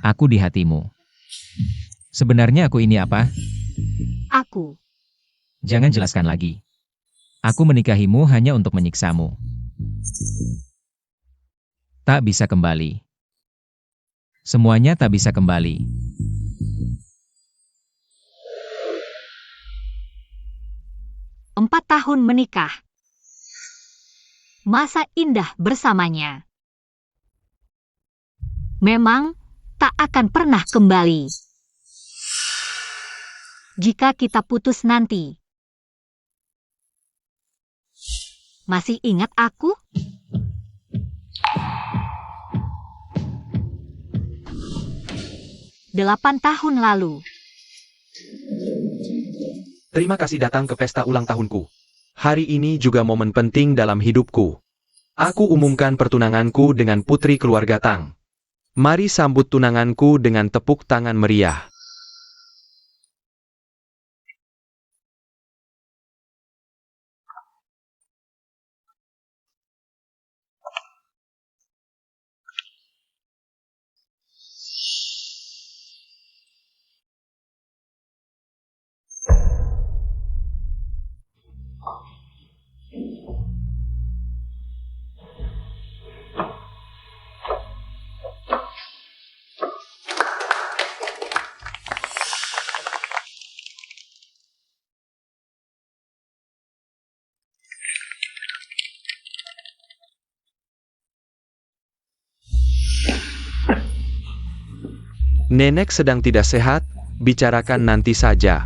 Aku di hatimu. Sebenarnya aku ini apa? Aku. Jangan jelaskan lagi. Aku menikahimu hanya untuk menyiksamu. Tak bisa kembali. Semuanya tak bisa kembali. Empat tahun menikah. Masa indah bersamanya. Memang tak akan pernah kembali. Jika kita putus nanti. Masih ingat aku? Delapan tahun lalu. Terima kasih datang ke pesta ulang tahunku. Hari ini juga momen penting dalam hidupku. Aku umumkan pertunanganku dengan putri keluarga Tang. Mari sambut tunanganku dengan tepuk tangan meriah. Nenek sedang tidak sehat, bicarakan nanti saja.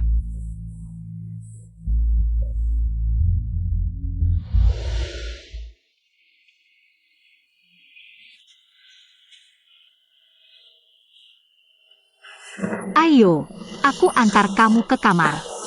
Ayo, aku antar kamu ke kamar.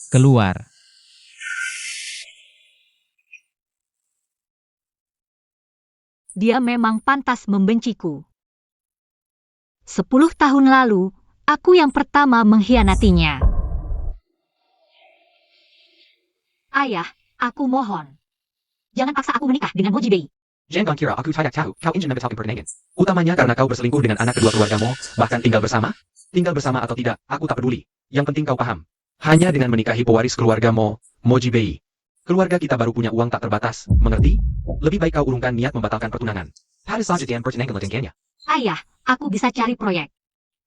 Keluar. Dia memang pantas membenciku. 10 tahun lalu, aku yang pertama mengkhianatinya. Ayah, aku mohon. Jangan paksa aku menikah dengan Mo Jibei. Jangan kira aku tidak tahu kau ingin membetalkan pernikahan. Utamanya karena kau berselingkuh dengan anak kedua keluargamu, bahkan tinggal bersama. Tinggal bersama atau tidak, aku tak peduli. Yang penting kau paham. Hanya dengan menikahi pewaris keluargamu, Mo Jibei. Keluarga kita baru punya uang tak terbatas, mengerti? Lebih baik kau urungkan niat membatalkan pertunangan. Harus lanjutkan pertunangan dengan Ayah, aku bisa cari proyek.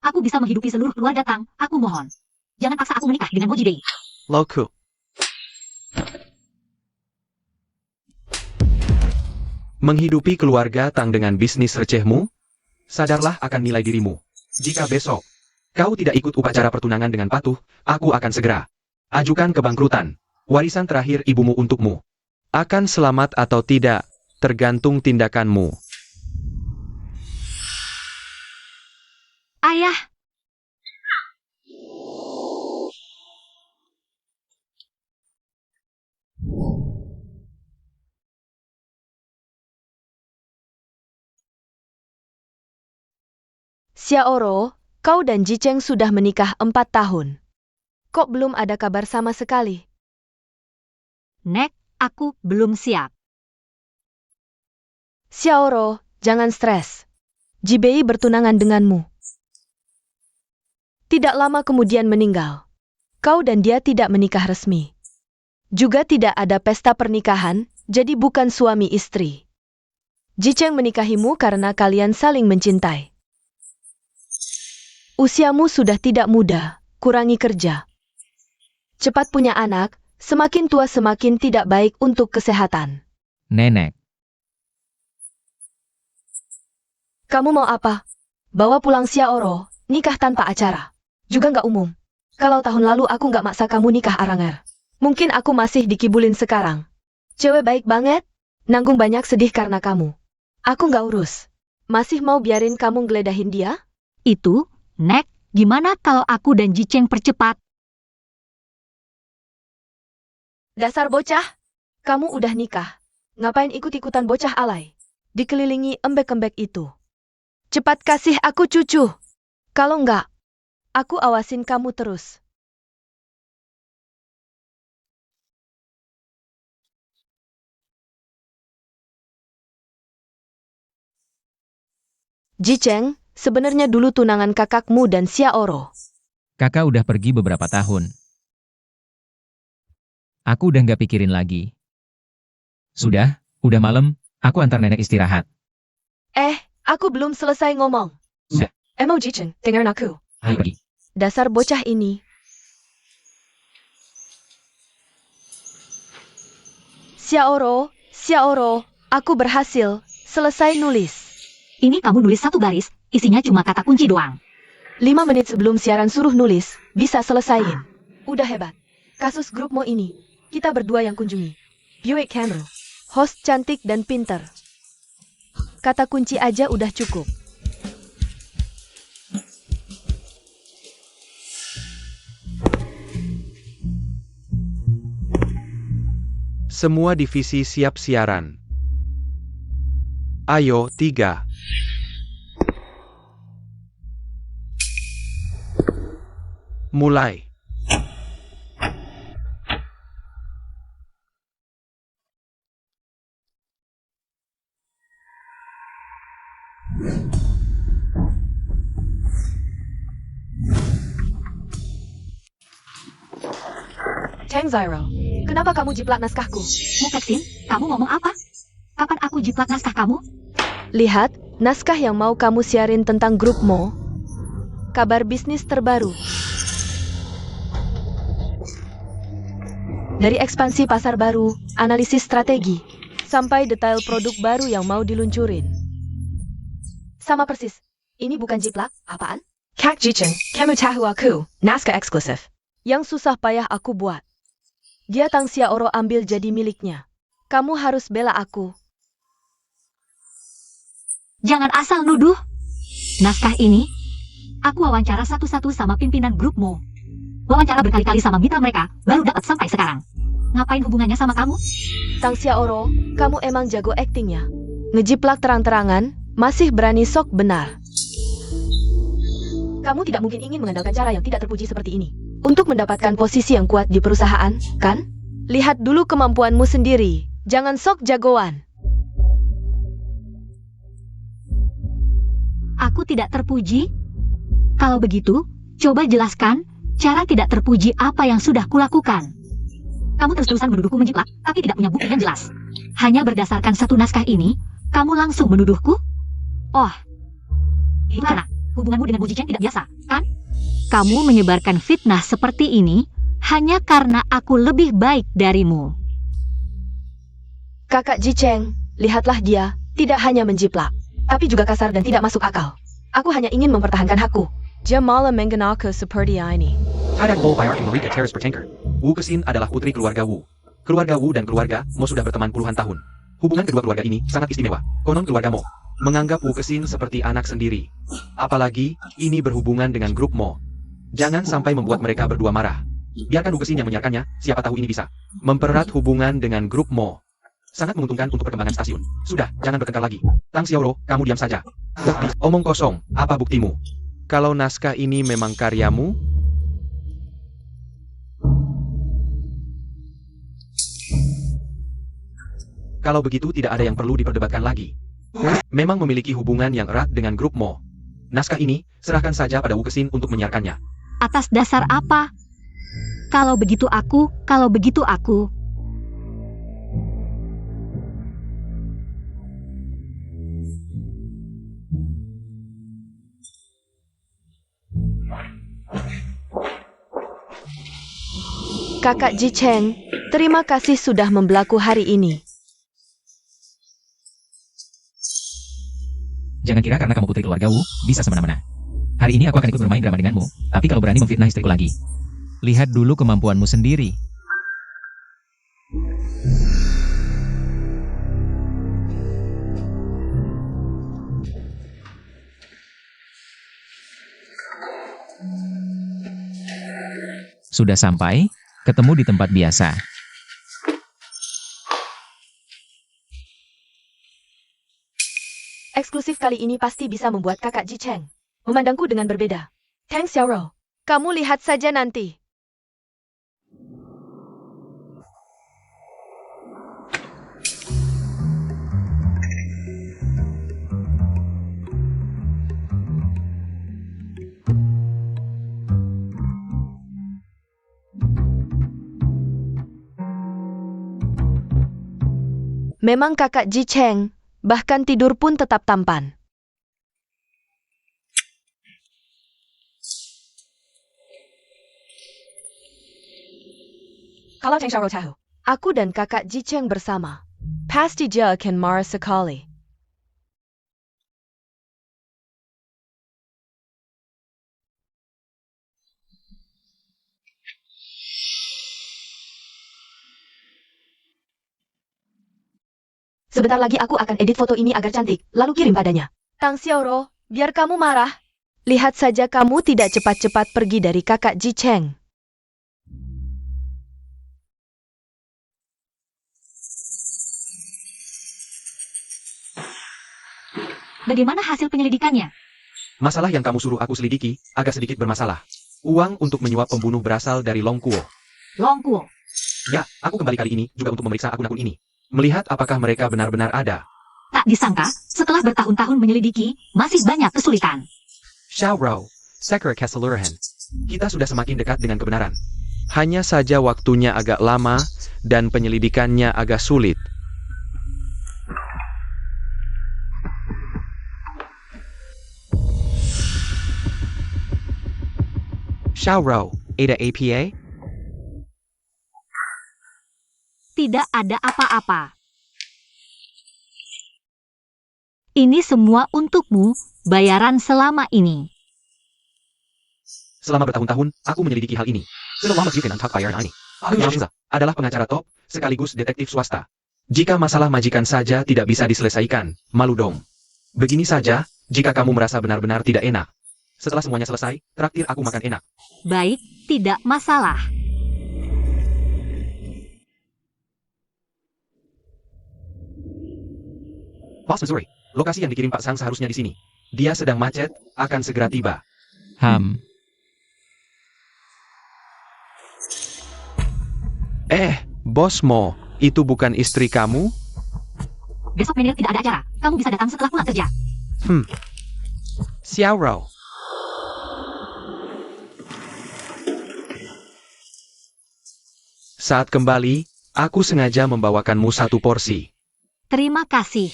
Aku bisa menghidupi seluruh keluarga Tang, aku mohon. Jangan paksa aku menikah dengan Mo Jibei. Loku. Menghidupi keluarga Tang dengan bisnis recehmu? Sadarlah akan nilai dirimu. Jika besok kau tidak ikut upacara pertunangan dengan patuh, aku akan segera ajukan kebangkrutan. Warisan terakhir ibumu untukmu. Akan selamat atau tidak, tergantung tindakanmu. Ayah. Xiaoro, kau dan Jicheng sudah menikah 4 tahun. Kok belum ada kabar sama sekali? Nek, aku belum siap. Xiaoro, jangan stres. Jibei bertunangan denganmu. Tidak lama kemudian meninggal. Kau dan dia tidak menikah resmi. Juga tidak ada pesta pernikahan, jadi bukan suami istri. Jicheng menikahimu karena kalian saling mencintai. Usiamu sudah tidak muda, kurangi kerja. Cepat punya anak, semakin tua semakin tidak baik untuk kesehatan. Nenek, Kamu mau apa? Bawa pulang Xiaoro, nikah tanpa acara. Juga nggak umum. Kalau tahun lalu aku nggak maksa kamu nikah Aranger. Mungkin aku masih dikibulin sekarang. Cewek baik banget, nanggung banyak sedih karena kamu. Aku nggak urus. Masih mau biarin kamu ngeledahin dia? Itu, Nek, gimana kalau aku dan Jiceng percepat? Dasar bocah, kamu udah nikah. Ngapain ikut-ikutan bocah alay? Dikelilingi embek-embek itu. Cepat kasih aku cucu. Kalau enggak, aku awasin kamu terus. Jiceng, sebenarnya dulu tunangan kakakmu dan Xiaoro. kakak udah pergi beberapa tahun. Aku udah nggak pikirin lagi. Sudah, udah malam, aku antar nenek istirahat. Aku belum selesai ngomong. Ya. Emang Jiceng, dengerin aku. Ayo pergi. Dasar bocah ini. Xiaoro, aku berhasil. Selesai nulis. Ini kamu nulis satu baris, isinya cuma kata kunci doang. 5 menit sebelum siaran suruh nulis, bisa selesaiin. Udah hebat. Kasus grup Mo ini, kita berdua yang kunjungi. Buick Camry. Host cantik dan pinter. Kata kunci aja udah cukup. Semua divisi siap siaran. Ayo, 3. Mulai. Chang Zyro, kenapa kamu jiplak naskahku? Mufeksin, kamu ngomong apa? Kapan aku jiplak naskah kamu? Lihat, naskah yang mau kamu siarin tentang grup Mo. Kabar bisnis terbaru. Dari ekspansi pasar baru, analisis strategi, sampai detail produk baru yang mau diluncurin. Sama persis. Ini bukan jiplak, apaan? Kak Jiceng, kamu tahu aku, naskah eksklusif. Yang susah payah aku buat. Dia Tang Xiaoro ambil jadi miliknya. Kamu harus bela aku. Jangan asal nuduh. Naskah ini, aku wawancara satu-satu sama pimpinan grupmu. Wawancara berkali-kali sama mitra mereka, baru dapat sampai sekarang. Ngapain hubungannya sama kamu? Tang Xiaoro, kamu emang jago aktingnya. Ngejiplak terang-terangan, masih berani sok benar. Kamu tidak mungkin ingin mengandalkan cara yang tidak terpuji seperti ini. Untuk mendapatkan posisi yang kuat di perusahaan, kan? Lihat dulu kemampuanmu sendiri. Jangan sok jagoan. Aku tidak terpuji? Kalau begitu, coba jelaskan cara tidak terpuji apa yang sudah kulakukan. Kamu terus-terusan menuduhku menjiplak, tapi tidak punya bukti yang jelas. Hanya berdasarkan satu naskah ini, kamu langsung menuduhku? Oh, itu karena hubunganmu dengan Bu Jiceng tidak biasa, kan? Kamu menyebarkan fitnah seperti ini hanya karena aku lebih baik darimu. Kakak Jiceng, lihatlah dia, tidak hanya menjiplak, tapi juga kasar dan tidak masuk akal. Aku hanya ingin mempertahankan hakku. Dia malah menggunakan seperti ini. Hadak Mo Bayar Amerika Teres Pertanker. Wu Kesin adalah putri keluarga Wu. Keluarga Wu dan keluarga Mo sudah berteman puluhan tahun. Hubungan kedua keluarga ini sangat istimewa. Konon keluarga Mo menganggap Wu Kesin seperti anak sendiri. Apalagi, ini berhubungan dengan grup Mo. Jangan sampai membuat mereka berdua marah. Biarkan Wu Kesin yang menyiarkannya, siapa tahu ini bisa mempererat hubungan dengan grup Mo. Sangat menguntungkan untuk perkembangan stasiun. Sudah, jangan bertengkar lagi. Tang Xiaoro, kamu diam saja. Bukti, omong kosong, apa buktimu? Kalau naskah ini memang karyamu, kalau begitu tidak ada yang perlu diperdebatkan lagi. Memang memiliki hubungan yang erat dengan grup Mo. Naskah ini, serahkan saja pada Wu Kesin untuk menyiarkannya. Atas dasar apa? Kalau begitu aku. Kakak Jiceng, terima kasih sudah membelaku hari ini. Jangan kira karena kamu putri keluarga Wu, bisa semena-mena. Hari ini aku akan ikut bermain drama denganmu, tapi kalau berani memfitnah istriku lagi. Lihat dulu kemampuanmu sendiri. Sudah sampai, ketemu di tempat biasa. Eksklusif kali ini pasti bisa membuat kakak Ji Cheng memandangku dengan berbeda. Tang Xiaoro, kamu lihat saja nanti. Memang kakak Ji Cheng, bahkan tidur pun tetap tampan. Kalau Tang Xiaoro tahu, aku dan kakak Ji Cheng bersama, pasti dia akan marah sekali. Sebentar lagi aku akan edit foto ini agar cantik, lalu kirim padanya. Tang Xiaoro, biar kamu marah. Lihat saja kamu tidak cepat-cepat pergi dari kakak Ji Cheng. Bagaimana hasil penyelidikannya? Masalah yang kamu suruh aku selidiki, agak sedikit bermasalah. Uang untuk menyuap pembunuh berasal dari Long Kuo. Long Kuo. Ya, aku kembali kali ini juga untuk memeriksa akun-akun ini. Melihat apakah mereka benar-benar ada. Tak disangka, setelah bertahun-tahun menyelidiki, masih banyak kesulitan. Xiao Rao, Sekre Keseluruhan. Kita sudah semakin dekat dengan kebenaran. Hanya saja waktunya agak lama, dan penyelidikannya agak sulit. Xiao Rao, Ada APA? Tidak ada apa-apa. Ini semua untukmu, bayaran selama ini. Selama bertahun-tahun, aku menyelidiki hal ini. Selama you can untalk fire ini. Aku Yashiza adalah pengacara top, sekaligus detektif swasta. Jika masalah majikan saja tidak bisa diselesaikan, malu dong. Begini saja, jika kamu merasa benar-benar tidak enak. Setelah semuanya selesai, traktir aku makan enak. Baik, tidak masalah. Falls, Missouri. Lokasi yang dikirim Pak Sang seharusnya di sini. Dia sedang macet, akan segera tiba. Bos Mo, itu bukan istri kamu? Besok manajer tidak ada acara. Kamu bisa datang setelah pulang kerja. Xiao Rao. Saat kembali, aku sengaja membawakanmu satu porsi. Terima kasih.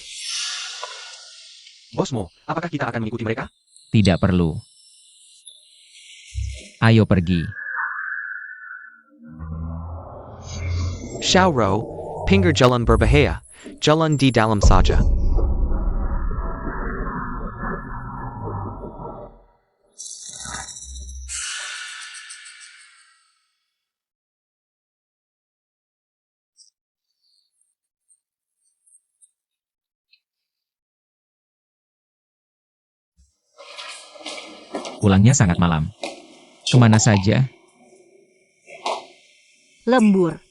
Bos Mo, apakah kita akan mengikuti mereka? Tidak perlu. Ayo pergi. Xiao Rao, pinggir jalan berbahaya, jalan di dalam saja. Pulangnya sangat malam. Kemana saja? Lembur.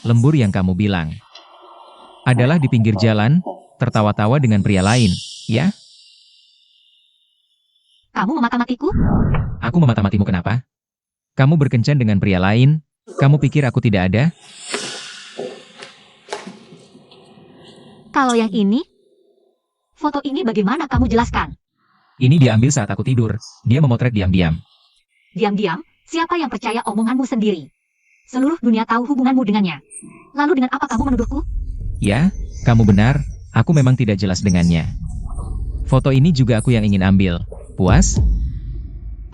Lembur yang kamu bilang. Adalah di pinggir jalan, tertawa-tawa dengan pria lain, ya? Kamu memata-matiku? Aku memata-matimu kenapa? Kamu berkencan dengan pria lain? Kamu pikir aku tidak ada? Kalau yang ini? Foto ini bagaimana kamu jelaskan? Ini diambil saat aku tidur. Dia memotret diam-diam. Diam-diam, siapa yang percaya omonganmu sendiri? Seluruh dunia tahu hubunganmu dengannya. Lalu dengan apa kamu menuduhku? Ya, kamu benar. Aku memang tidak jelas dengannya. Foto ini juga aku yang ingin ambil. Puas?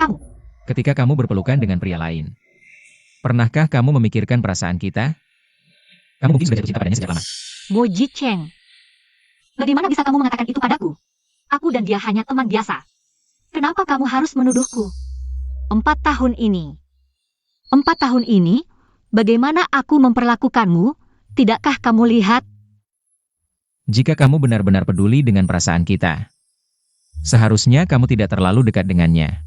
Kamu? Ketika kamu berpelukan dengan pria lain. Pernahkah kamu memikirkan perasaan kita? Kamu mungkin sudah jatuh cinta padanya sejak lama. Mo Ji Cheng. Bagaimana bisa kamu mengatakan itu padaku? Aku dan dia hanya teman biasa. Kenapa kamu harus menuduhku? 4 tahun ini. 4 tahun ini, bagaimana aku memperlakukanmu? Tidakkah kamu lihat? Jika kamu benar-benar peduli dengan perasaan kita, seharusnya kamu tidak terlalu dekat dengannya.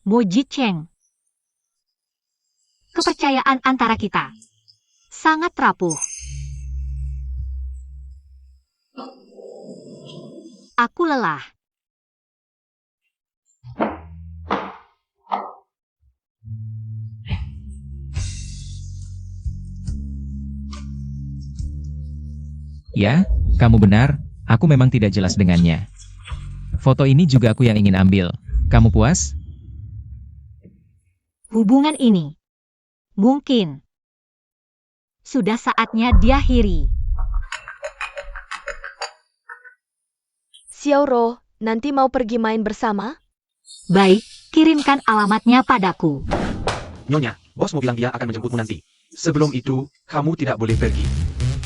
Mo Jicheng. Kepercayaan antara kita sangat rapuh. Aku lelah. Ya, kamu benar, aku memang tidak jelas dengannya. Foto ini juga aku yang ingin ambil. Kamu puas? Hubungan ini mungkin sudah saatnya diakhiri. Xiaoro, nanti mau pergi main bersama? Baik, kirimkan alamatnya padaku. Nyonya, bos mau bilang dia akan menjemputmu nanti. Sebelum itu, kamu tidak boleh pergi.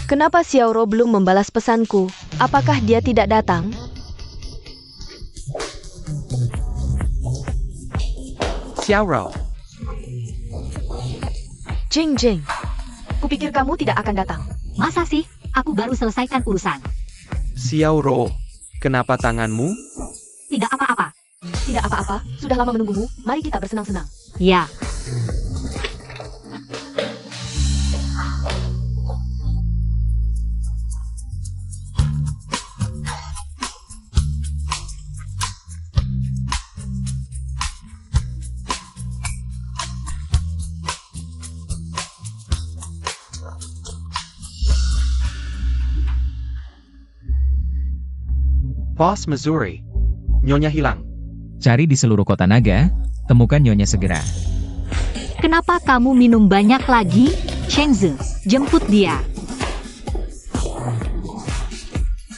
Kenapa Xiaoro belum membalas pesanku? Apakah dia tidak datang? Xiaoro. Jing Jing. Kupikir kamu tidak akan datang. Masa sih? Aku baru selesaikan urusan. Xiaoro, kenapa tanganmu? Tidak apa-apa. Tidak apa-apa, sudah lama menunggumu. Mari kita bersenang-senang. Ya. Bos Missouri. Nyonya hilang. Cari di seluruh kota naga, temukan Nyonya segera. Kenapa kamu minum banyak lagi? Chengzi, jemput dia.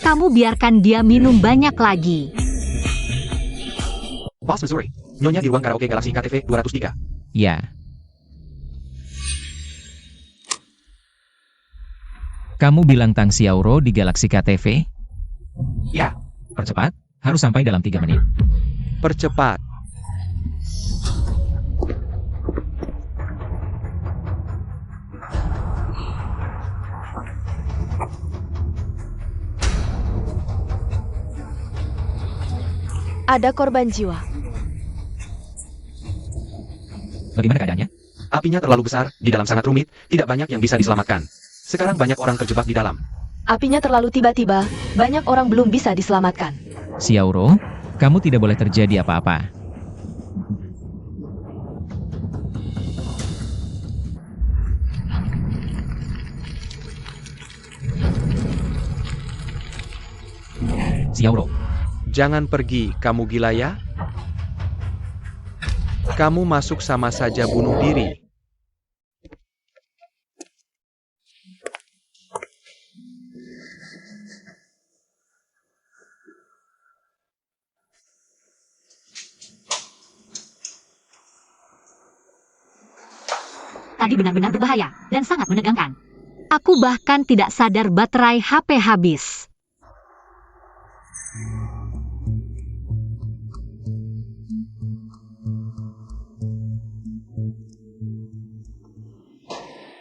Kamu biarkan dia minum banyak lagi. Bos Missouri. Nyonya di ruang karaoke Galaxy KTV 203. Ya. Kamu bilang Tang Xiaoro di Galaxy KTV? Ya, Percepat, harus sampai dalam 3 menit. percepat. Ada korban jiwa. Bagaimana keadaannya? Apinya terlalu besar, di dalam sangat rumit, tidak banyak yang bisa diselamatkan. Sekarang banyak orang terjebak di dalam. Apinya terlalu tiba-tiba, banyak orang belum bisa diselamatkan. Xiaoro, kamu tidak boleh terjadi apa-apa. Xiaoro, Jangan pergi, kamu gila ya? Kamu masuk sama saja bunuh diri. Tadi benar-benar berbahaya dan sangat menegangkan. Aku bahkan tidak sadar baterai HP habis.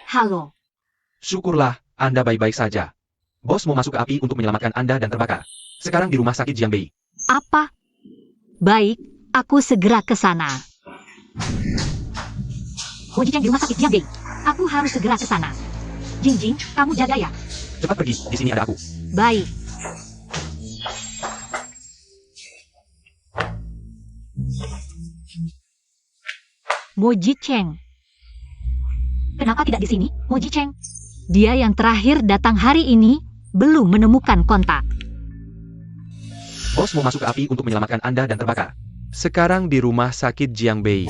Halo, Syukurlah, Anda baik-baik saja. Bos mau masuk ke api untuk menyelamatkan Anda dan terbakar. Sekarang di rumah sakit Jiangbei. apa? Baik, aku segera ke sana. Mo Jicheng di rumah sakit Jiangbei. Aku harus segera ke sana. Jing, kamu jaga ya. Cepat pergi, di sini ada aku. Baik. Mo Jicheng. Kenapa tidak di sini, Mo Jicheng? Dia yang terakhir datang hari ini belum menemukan kontak. Bos mau masuk ke api untuk menyelamatkan Anda dan terbakar. Sekarang di rumah sakit Jiangbei.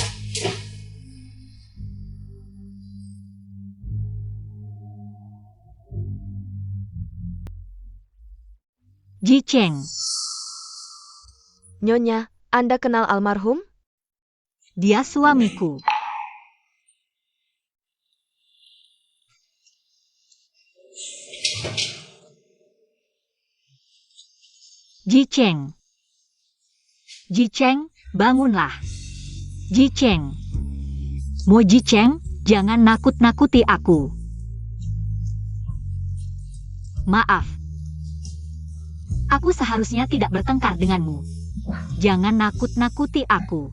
Jicheng. Nyonya, Anda kenal almarhum? Dia suamiku. Ji Cheng. Ji Cheng, bangunlah. Ji Cheng. Mo Ji Cheng, jangan nakut-nakuti aku. Maaf. Aku seharusnya tidak bertengkar denganmu. Jangan nakut-nakuti aku.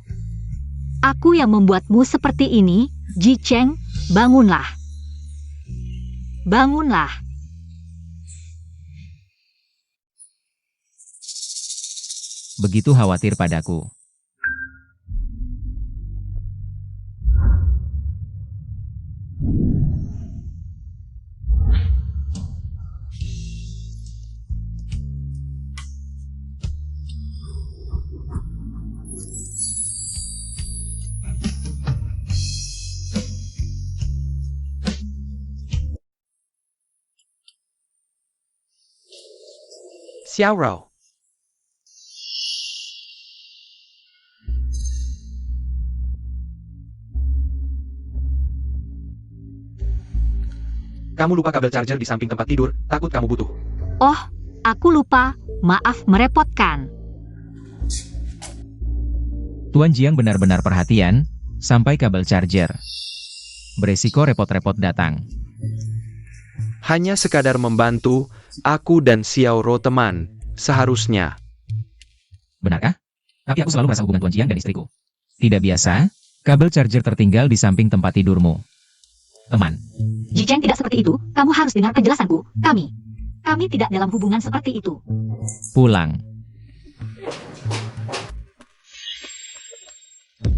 Aku yang membuatmu seperti ini, Ji Cheng, bangunlah. Bangunlah. Begitu khawatir padaku. Xiao Rao. Kamu lupa kabel charger di samping tempat tidur, takut kamu butuh. Oh, aku lupa. Maaf merepotkan. Tuan Jiang benar-benar perhatian, sampai kabel charger. Beresiko repot-repot datang. Hanya sekadar membantu, aku dan Xiao Rao teman, seharusnya. Benarkah? Tapi aku selalu merasa hubungan Tuan Jiang dan istriku tidak biasa. Kabel charger tertinggal di samping tempat tidurmu. Teman. Ji Cheng tidak seperti itu. Kamu harus dengar penjelasanku. Kami tidak dalam hubungan seperti itu. Pulang.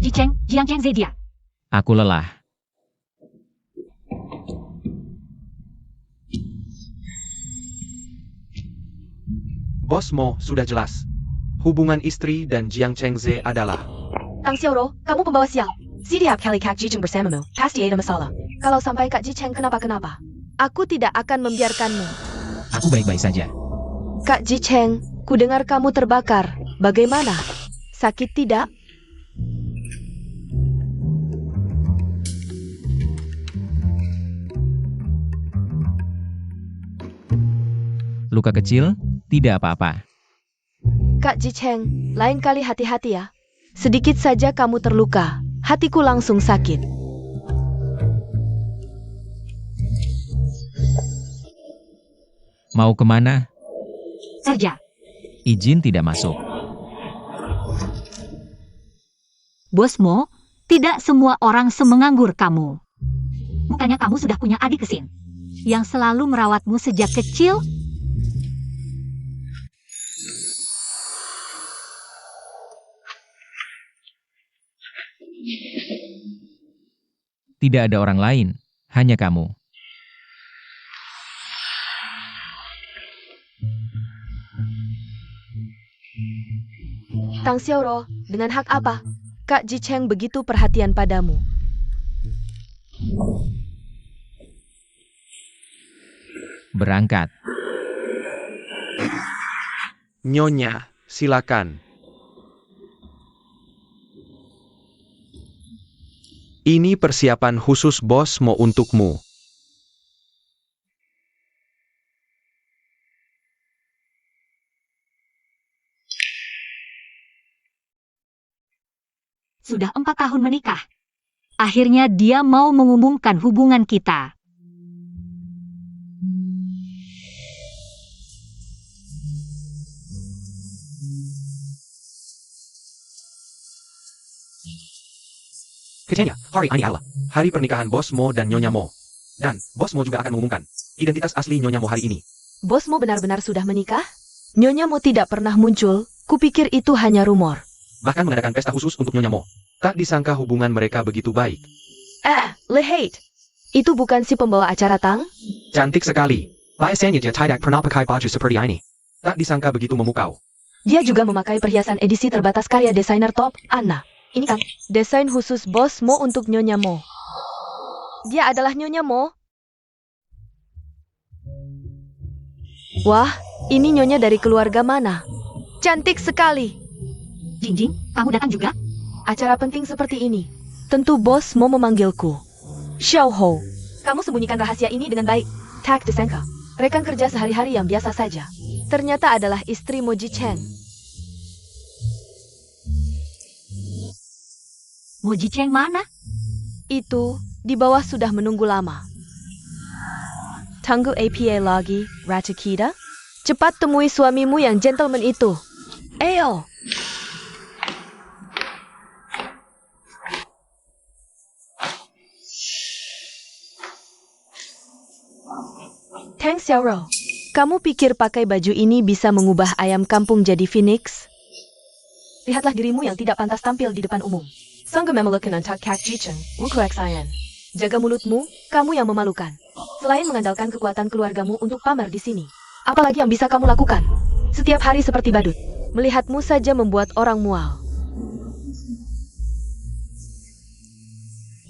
Ji Cheng, Jiang Cheng Zedia. Aku lelah. Bos Mo sudah jelas. Hubungan istri dan Jiang Chengze adalah... Tang Xiaoro, kamu pembawa sial. Siap kali Kak Ji Cheng bersamamu, pasti ada masalah. Kalau sampai Kak Ji Cheng kenapa-kenapa, aku tidak akan membiarkanmu. Aku baik-baik saja. Kak Ji Cheng, ku dengar kamu terbakar. Bagaimana? Sakit tidak? Luka kecil, tidak apa-apa. Kak Ji Cheng, lain kali hati-hati ya. Sedikit saja kamu terluka, hatiku langsung sakit. Mau kemana? Kerja. Izin tidak masuk. Bos Mo, tidak semua orang semenganggur kamu. Bukannya kamu sudah punya adik kesin yang selalu merawatmu sejak kecil? Tidak ada orang lain, hanya kamu. Tang Xiaoro, dengan hak apa Kak Ji Cheng begitu perhatian padamu? Berangkat. Nyonya, silakan. Ini persiapan khusus Bos Mo untukmu. Sudah 4 tahun menikah. Akhirnya dia mau mengumumkan hubungan kita. Kejadiannya, hari ini adalah hari pernikahan Bos Mo dan Nyonya Mo. Dan, Bos Mo juga akan mengumumkan identitas asli Nyonya Mo hari ini. Bos Mo benar-benar sudah menikah? Nyonya Mo tidak pernah muncul, kupikir itu hanya rumor. Bahkan mengadakan pesta khusus untuk Nyonya Mo. Tak disangka hubungan mereka begitu baik. Lehate. Itu bukan si pembawa acara Tang? Cantik sekali. Biasanya dia tidak pernah pakai baju seperti ini. Tak disangka begitu memukau. Dia juga memakai perhiasan edisi terbatas karya desainer top, Anna. Ini kan, desain khusus Bos Mo untuk Nyonya Mo. Dia adalah Nyonya Mo. Wah, ini Nyonya dari keluarga mana? Cantik sekali. Jingjing, kamu datang juga? Acara penting seperti ini. Tentu bos mau memanggilku. Xiao Hou, kamu sembunyikan rahasia ini dengan baik. Tak disangka. Rekan kerja sehari-hari yang biasa saja. Ternyata adalah istri Mo Jicheng. Mo Jicheng mana? Itu, di bawah sudah menunggu lama. Tunggu APA lagi, Ratu Kida. Cepat temui suamimu yang gentleman itu. Ayo! Tang Xiaoro, kamu pikir pakai baju ini bisa mengubah ayam kampung jadi phoenix? Lihatlah dirimu yang tidak pantas tampil di depan umum. Sangga memelukkan antak kak jicheng, wukuek sayan. Jaga mulutmu, kamu yang memalukan. Selain mengandalkan kekuatan keluargamu untuk pamer di sini, apalagi yang bisa kamu lakukan? Setiap hari seperti badut, melihatmu saja membuat orang mual.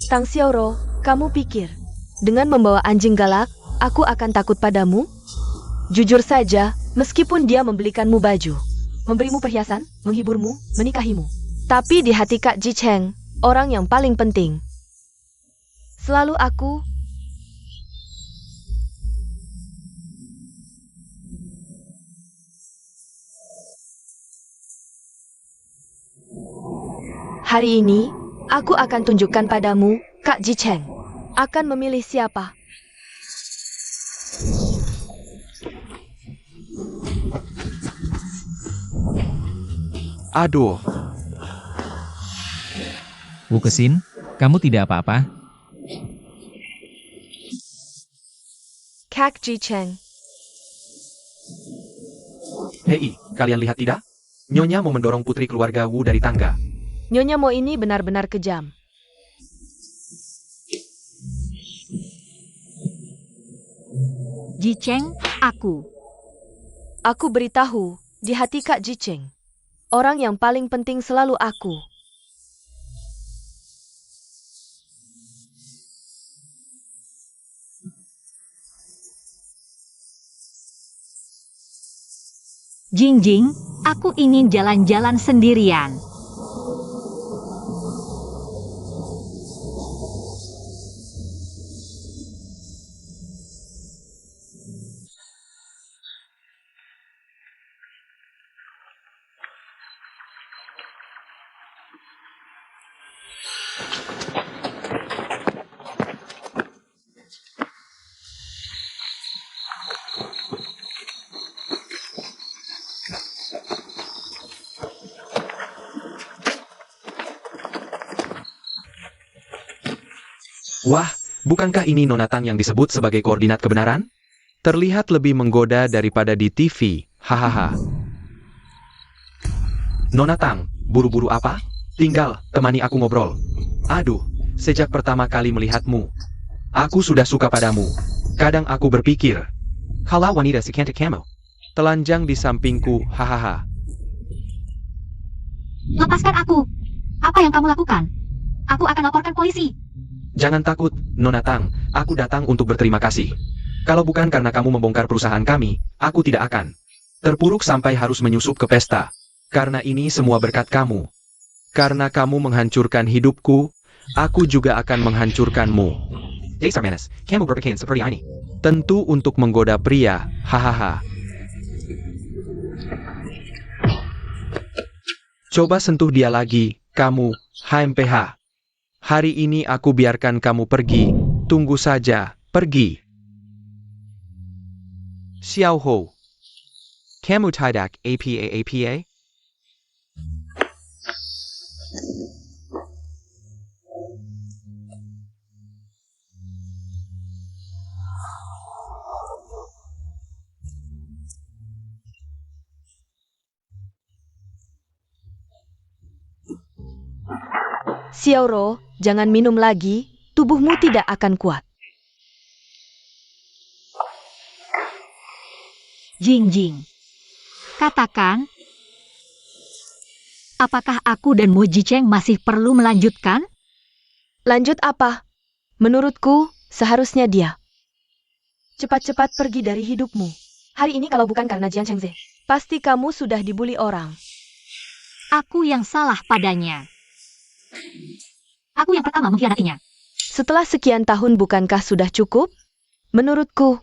Tang Xiaoro, kamu pikir, dengan membawa anjing galak, aku akan takut padamu? Jujur saja, meskipun dia membelikanmu baju, memberimu perhiasan, menghiburmu, menikahimu. Tapi di hati Kak Jicheng, orang yang paling penting, selalu aku. Hari ini, aku akan tunjukkan padamu, Kak Jicheng, akan memilih siapa. Aduh, Wu Kexin, kamu tidak apa-apa? Kak Jicheng, hei, kalian lihat tidak? Nyonya mau mendorong putri keluarga Wu dari tangga. Nyonya Mo ini benar-benar kejam. Jicheng, aku. Aku beritahu, di hati Kak Jicheng, orang yang paling penting selalu aku. Jingjing, aku ingin jalan-jalan sendirian. Wah, bukankah ini Nona Tang yang disebut sebagai koordinat kebenaran? Terlihat lebih menggoda daripada di TV, hahaha. Nona Tang, buru-buru apa? Tinggal, temani aku ngobrol. Aduh, sejak pertama kali melihatmu, aku sudah suka padamu. Kadang aku berpikir, kalau wanita si cantik kamu, telanjang di sampingku, hahaha. Lepaskan aku. Apa yang kamu lakukan? Aku akan laporkan polisi. Jangan takut, Nona Tang, aku datang untuk berterima kasih. Kalau bukan karena kamu membongkar perusahaan kami, aku tidak akan terpuruk sampai harus menyusup ke pesta. Karena ini semua berkat kamu. Karena kamu menghancurkan hidupku, aku juga akan menghancurkanmu. Dasar manis, kamu berpikir seperti ini. Tentu untuk menggoda pria, hahaha. Coba sentuh dia lagi, kamu, HMPH. Hari ini aku biarkan kamu pergi, tunggu saja, pergi. Xiao Hou. Kamu tidak APA? Xiaoro, jangan minum lagi, tubuhmu tidak akan kuat. Jingjing, katakan, apakah aku dan Mo Jicheng masih perlu melanjutkan? Lanjut apa? Menurutku, seharusnya dia cepat-cepat pergi dari hidupmu. Hari ini kalau bukan karena Jian Chengze, pasti kamu sudah dibuli orang. Aku yang salah padanya. Aku yang pertama mengkhianatinya. Setelah sekian tahun bukankah sudah cukup? Menurutku,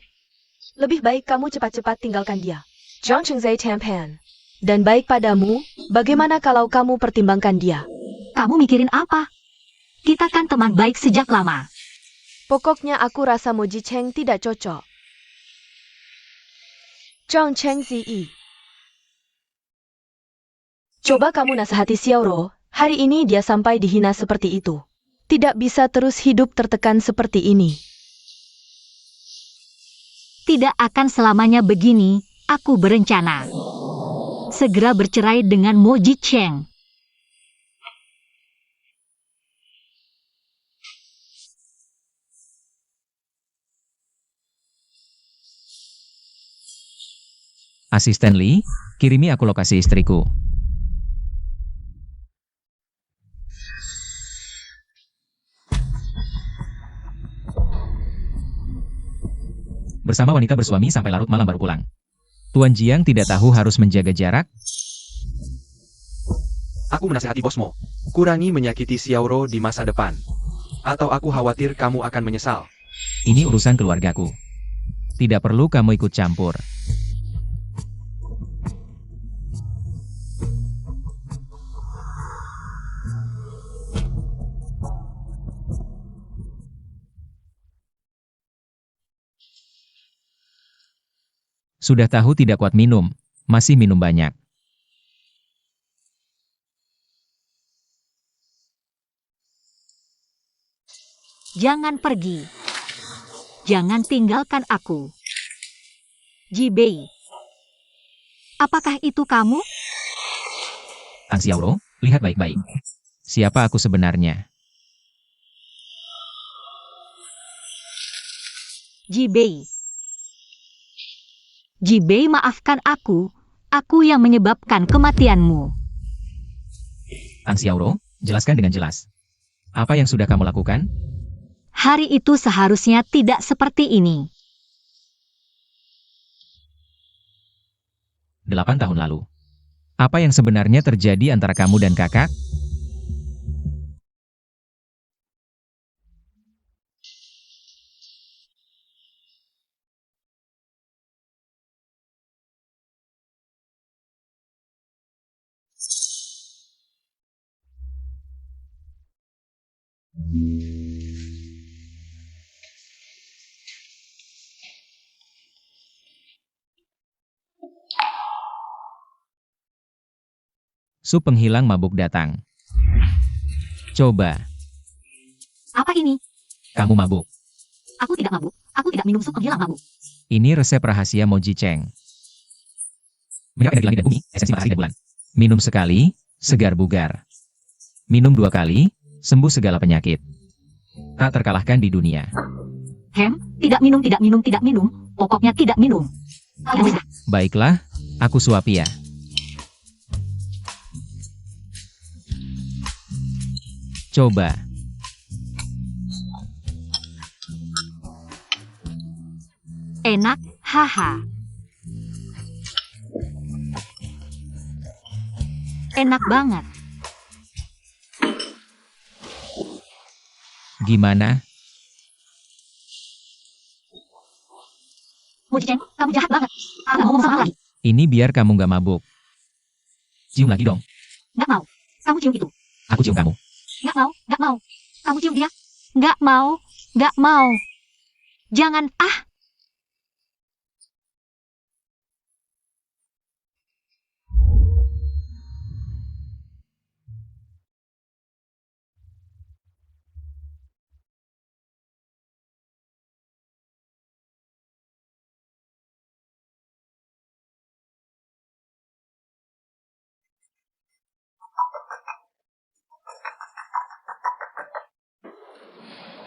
lebih baik kamu cepat-cepat tinggalkan dia. Zhang Chengzai Tampan. Dan baik padamu, bagaimana kalau kamu pertimbangkan dia? Kamu mikirin apa? Kita kan teman baik sejak lama. Pokoknya aku rasa Mo Jicheng tidak cocok. Zhang Chengzi. Coba kamu nasihati Xiaoro, hari ini dia sampai dihina seperti itu. Tidak bisa terus hidup tertekan seperti ini. Tidak akan selamanya begini, aku berencana segera bercerai dengan Mo Jicheng. Asisten Lee, kirimi aku lokasi istriku. Bersama wanita bersuami sampai larut malam baru pulang. Tuan Jiang tidak tahu harus menjaga jarak. Aku menasihati bosmu. Kurangi menyakiti Xiaoro di masa depan. Atau aku khawatir kamu akan menyesal. Ini urusan keluargaku. Tidak perlu kamu ikut campur. Sudah tahu tidak kuat minum, masih minum banyak. Jangan pergi. Jangan tinggalkan aku. Jibei. Apakah itu kamu? Ang Xiaoro, lihat baik-baik. Siapa aku sebenarnya? Jibei. Jibei, maafkan aku yang menyebabkan kematianmu. Ang Xiaoro, jelaskan dengan jelas. Apa yang sudah kamu lakukan? Hari itu seharusnya tidak seperti ini. 8 tahun lalu. Apa yang sebenarnya terjadi antara kamu dan kakak? Sup penghilang mabuk datang. Coba, Apa ini? kamu mabuk. Aku tidak mabuk. Aku tidak minum sup penghilang mabuk. Ini resep rahasia Mo Jicheng. Menyerap energi langit dan bumi, esensi matahari dan bulan. Minum sekali, segar bugar. Minum 2 kali, sembuh segala penyakit. Tak terkalahkan di dunia. Tidak minum, tidak minum, tidak minum. Pokoknya tidak minum. Baiklah, aku suapi ya. Coba. Enak, haha. Enak banget. Gimana? Mo Jicheng, kamu jahat banget. Aku ngomong sama lagi. Ini biar kamu gak mabuk. Cium lagi dong. Nggak mau. Kamu cium itu. Aku cium kamu. Nggak mau, nggak mau. Kamu cium dia. Nggak mau, nggak mau. Jangan, ah.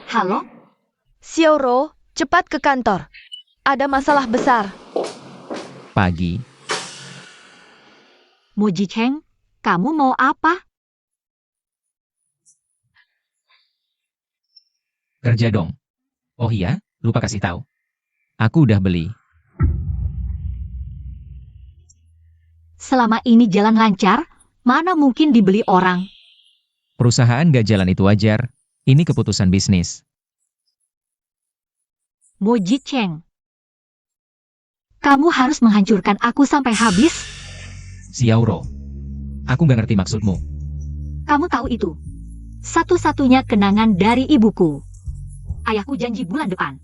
Halo? Xiaoro, cepat ke kantor. Ada masalah besar. Pagi. Mo Jicheng, kamu mau apa? Kerja dong. Oh iya, lupa kasih tahu. Aku udah beli. Selama ini jalan lancar, Mana mungkin dibeli orang? Perusahaan gak jalan itu wajar. Ini keputusan bisnis. Mo Jicheng. Kamu harus menghancurkan aku sampai habis? Xiaoro. Aku gak ngerti maksudmu. Kamu tahu itu. Satu-satunya kenangan dari ibuku. Ayahku janji bulan depan.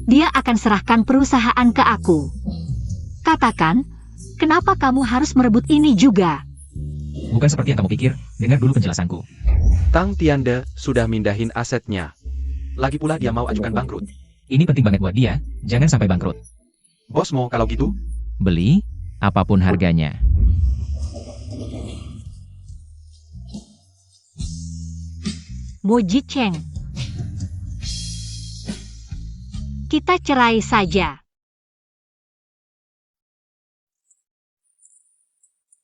Dia akan serahkan perusahaan ke aku. Katakan, kenapa kamu harus merebut ini juga? Bukan seperti yang kamu pikir. Dengar dulu penjelasanku. Tang Tiande sudah mindahin asetnya. Lagi pula dia mau ajukan bangkrut. Ini penting banget buat dia. Jangan sampai bangkrut. Bos mau kalau gitu? Beli, apapun harganya. Mo Jicheng. Kita cerai saja.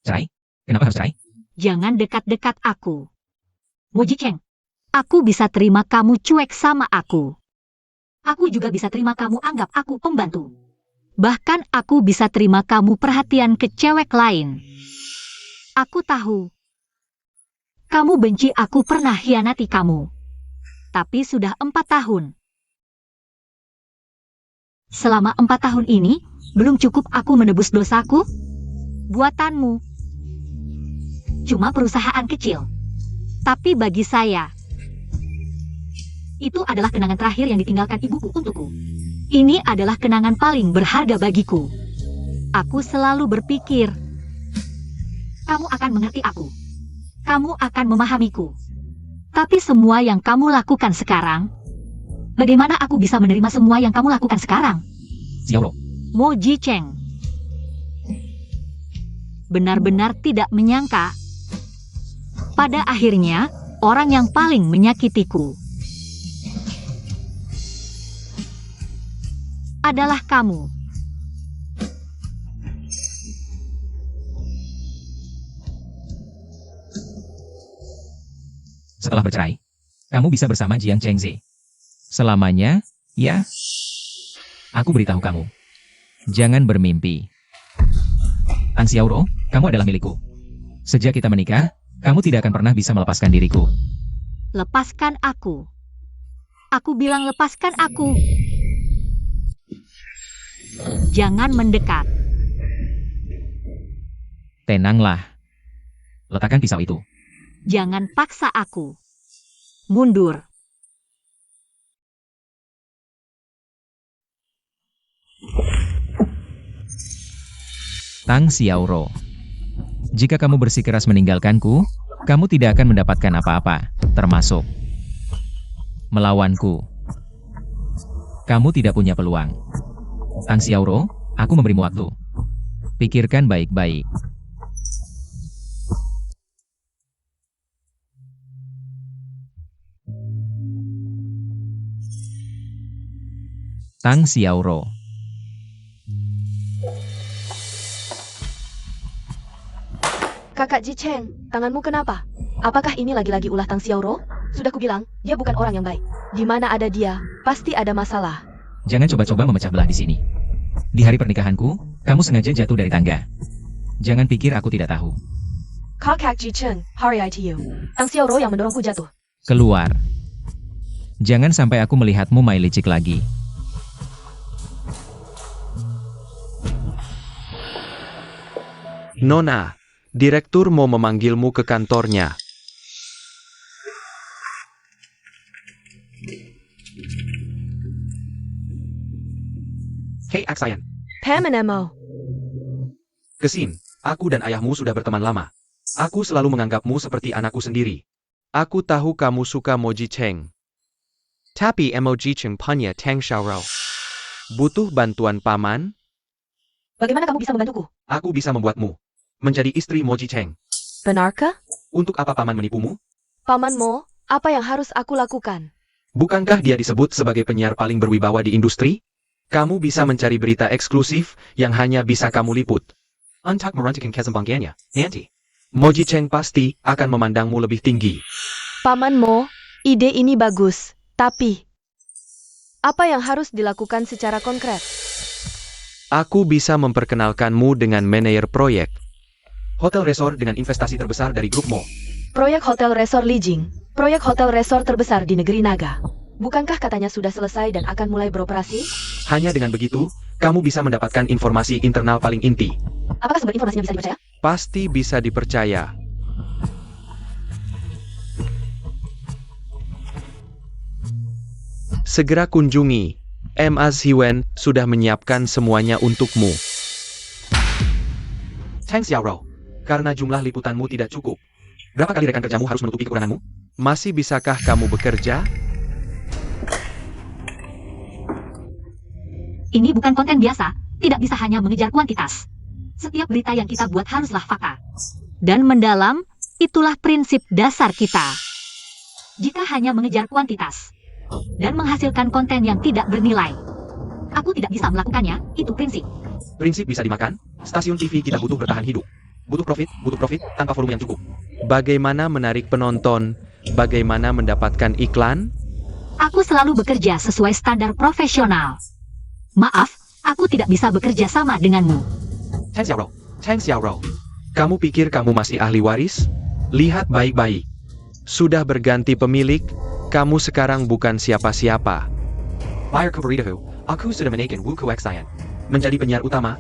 Cerai? Kenapa harus cerai? Jangan dekat-dekat aku. Mo Jicheng. Aku bisa terima kamu cuek sama aku. Aku juga bisa terima kamu anggap aku pembantu. Bahkan aku bisa terima kamu perhatian ke cewek lain. Aku tahu. Kamu benci aku pernah hianati kamu. Tapi sudah 4 tahun. Selama 4 tahun ini, belum cukup aku menebus dosaku? Buatanmu. Cuma perusahaan kecil. Tapi bagi saya, itu adalah kenangan terakhir yang ditinggalkan ibuku untukku. Ini adalah kenangan paling berharga bagiku. Aku selalu berpikir, kamu akan mengerti aku. Kamu akan memahamiku. Tapi semua yang kamu lakukan sekarang, bagaimana aku bisa menerima semua yang kamu lakukan sekarang? Xiaoro. Mo Jicheng. Benar-benar tidak menyangka. Pada akhirnya, orang yang paling menyakitiku adalah kamu. Setelah bercerai, kamu bisa bersama Jiang Chengzi. Selamanya, ya? Aku beritahu kamu. Jangan bermimpi. Tang Xiaoro, kamu adalah milikku. Sejak kita menikah, kamu tidak akan pernah bisa melepaskan diriku. Lepaskan aku. Aku bilang lepaskan aku. Jangan mendekat. Tenanglah. Letakkan pisau itu. Jangan paksa aku. Mundur. Tang Xiaoro. Jika kamu bersikeras meninggalkanku, kamu tidak akan mendapatkan apa-apa, termasuk melawanku. Kamu tidak punya peluang. Tang Xiaoro, aku memberimu waktu. Pikirkan baik-baik. Tang Xiaoro. Kakak Jicheng, tanganmu kenapa? Apakah ini lagi-lagi ulah Tang Xiaoro? Sudah kubilang, dia bukan orang yang baik. Di mana ada dia, pasti ada masalah. Jangan coba-coba memecah belah di sini. Di hari pernikahanku, kamu sengaja jatuh dari tangga. Jangan pikir aku tidak tahu. Kakak Jicheng, hari ITU. Tang Xiaoro yang mendorongku jatuh. Keluar. Jangan sampai aku melihatmu main licik lagi. Nona, direktur mau memanggilmu ke kantornya. Hei Aksayan, Pam and Emo. Kesin, aku dan ayahmu sudah berteman lama. Aku selalu menganggapmu seperti anakku sendiri. Aku tahu kamu suka Mo Jicheng. Tapi Mo Jicheng punya Tang Xiaoro. Butuh bantuan paman? Bagaimana kamu bisa membantuku? Aku bisa membuatmu menjadi istri Mo Jicheng. Benarkah? Untuk apa paman menipumu? Paman Mo, apa yang harus aku lakukan? Bukankah dia disebut sebagai penyiar paling berwibawa di industri? Kamu bisa mencari berita eksklusif yang hanya bisa kamu liput. Untuk merantikan kesembangkiannya, nanti Mo Jicheng pasti akan memandangmu lebih tinggi. Paman Mo, ide ini bagus. Tapi, apa yang harus dilakukan secara konkret? Aku bisa memperkenalkanmu dengan manajer proyek. Hotel resort dengan investasi terbesar dari grup Mo. Proyek Hotel Resort Lijing, proyek hotel resort terbesar di negeri Naga. Bukankah katanya sudah selesai dan akan mulai beroperasi? Hanya dengan begitu, kamu bisa mendapatkan informasi internal paling inti. Apakah sumber informasinya bisa dipercaya? Pasti bisa dipercaya. Segera kunjungi. M.A. Ziwen sudah menyiapkan semuanya untukmu. Chang Xiaoro, karena jumlah liputanmu tidak cukup. Berapa kali rekan kerjamu harus menutupi kekuranganmu? Masih bisakah kamu bekerja? Ini bukan konten biasa, tidak bisa hanya mengejar kuantitas. Setiap berita yang kita buat haruslah fakta. Dan mendalam, itulah prinsip dasar kita. Jika hanya mengejar kuantitas dan menghasilkan konten yang tidak bernilai, aku tidak bisa melakukannya, itu prinsip. Prinsip bisa dimakan, stasiun TV kita butuh bertahan hidup. Butuh profit tanpa volume yang cukup. Bagaimana menarik penonton? Bagaimana mendapatkan iklan? Aku selalu bekerja sesuai standar profesional. Maaf, aku tidak bisa bekerja sama denganmu. Chang Xiaoro. Kamu pikir kamu masih ahli waris? Lihat baik-baik. Sudah berganti pemilik, kamu sekarang bukan siapa-siapa. Buyer Kuberitahu, aku sudah menaikkan Wu Kueksayan. Menjadi penyiar utama.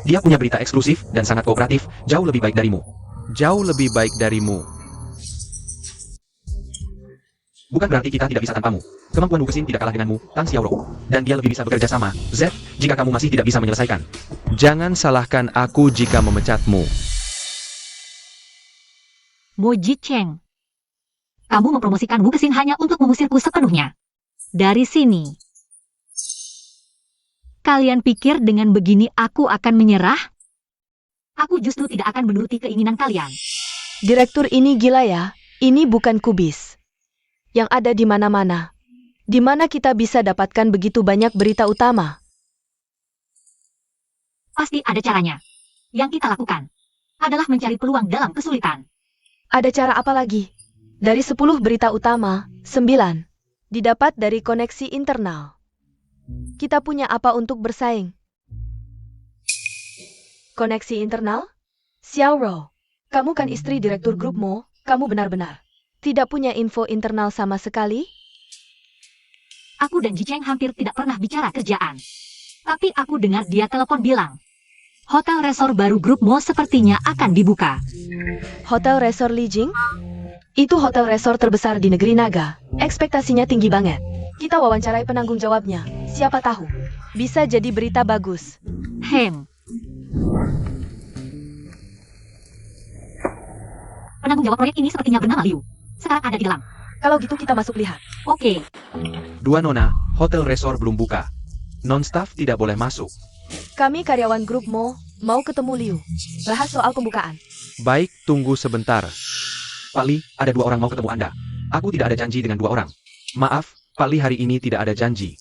Dia punya berita eksklusif dan sangat kooperatif, jauh lebih baik darimu. Jauh lebih baik darimu. Bukan berarti kita tidak bisa tanpamu. Kemampuan Wu Kexin tidak kalah denganmu, Tang Xiaoro. Dan dia lebih bisa bekerja sama, Z, jika kamu masih tidak bisa menyelesaikan. Jangan salahkan aku jika memecatmu. Mo Jicheng, kamu mempromosikan Wu Kexin hanya untuk mengusirku sepenuhnya. Dari sini. Kalian pikir dengan begini aku akan menyerah? Aku justru tidak akan menuruti keinginan kalian. Direktur ini gila ya, ini bukan kubis. Yang ada di mana-mana. Di mana kita bisa dapatkan begitu banyak berita utama? Pasti ada caranya. Yang kita lakukan adalah mencari peluang dalam kesulitan. Ada cara apa lagi? Dari 10 berita utama, 9 didapat dari koneksi internal. Kita punya apa untuk bersaing? Koneksi internal? Xiaoro, kamu kan istri direktur grup Mo, kamu benar-benar tidak punya info internal sama sekali? Aku dan Jicheng hampir tidak pernah bicara kerjaan. Tapi aku dengar dia telepon bilang, hotel resort baru grup Mo sepertinya akan dibuka. Hotel Resort Lijing? Itu hotel resort terbesar di negeri Naga. Ekspektasinya tinggi banget. Kita wawancarai penanggung jawabnya. Siapa tahu, bisa jadi berita bagus. Penanggung jawab proyek ini sepertinya bernama Liu. Sekarang ada di dalam. Kalau gitu kita masuk lihat. Oke. Dua nona, hotel resort belum buka. Non-staff tidak boleh masuk. Kami karyawan grup Mo, mau ketemu Liu. Bahas soal pembukaan. Baik, tunggu sebentar. Pak Li, ada 2 orang mau ketemu Anda. Aku tidak ada janji dengan 2 orang. Maaf, Pak Li hari ini tidak ada janji.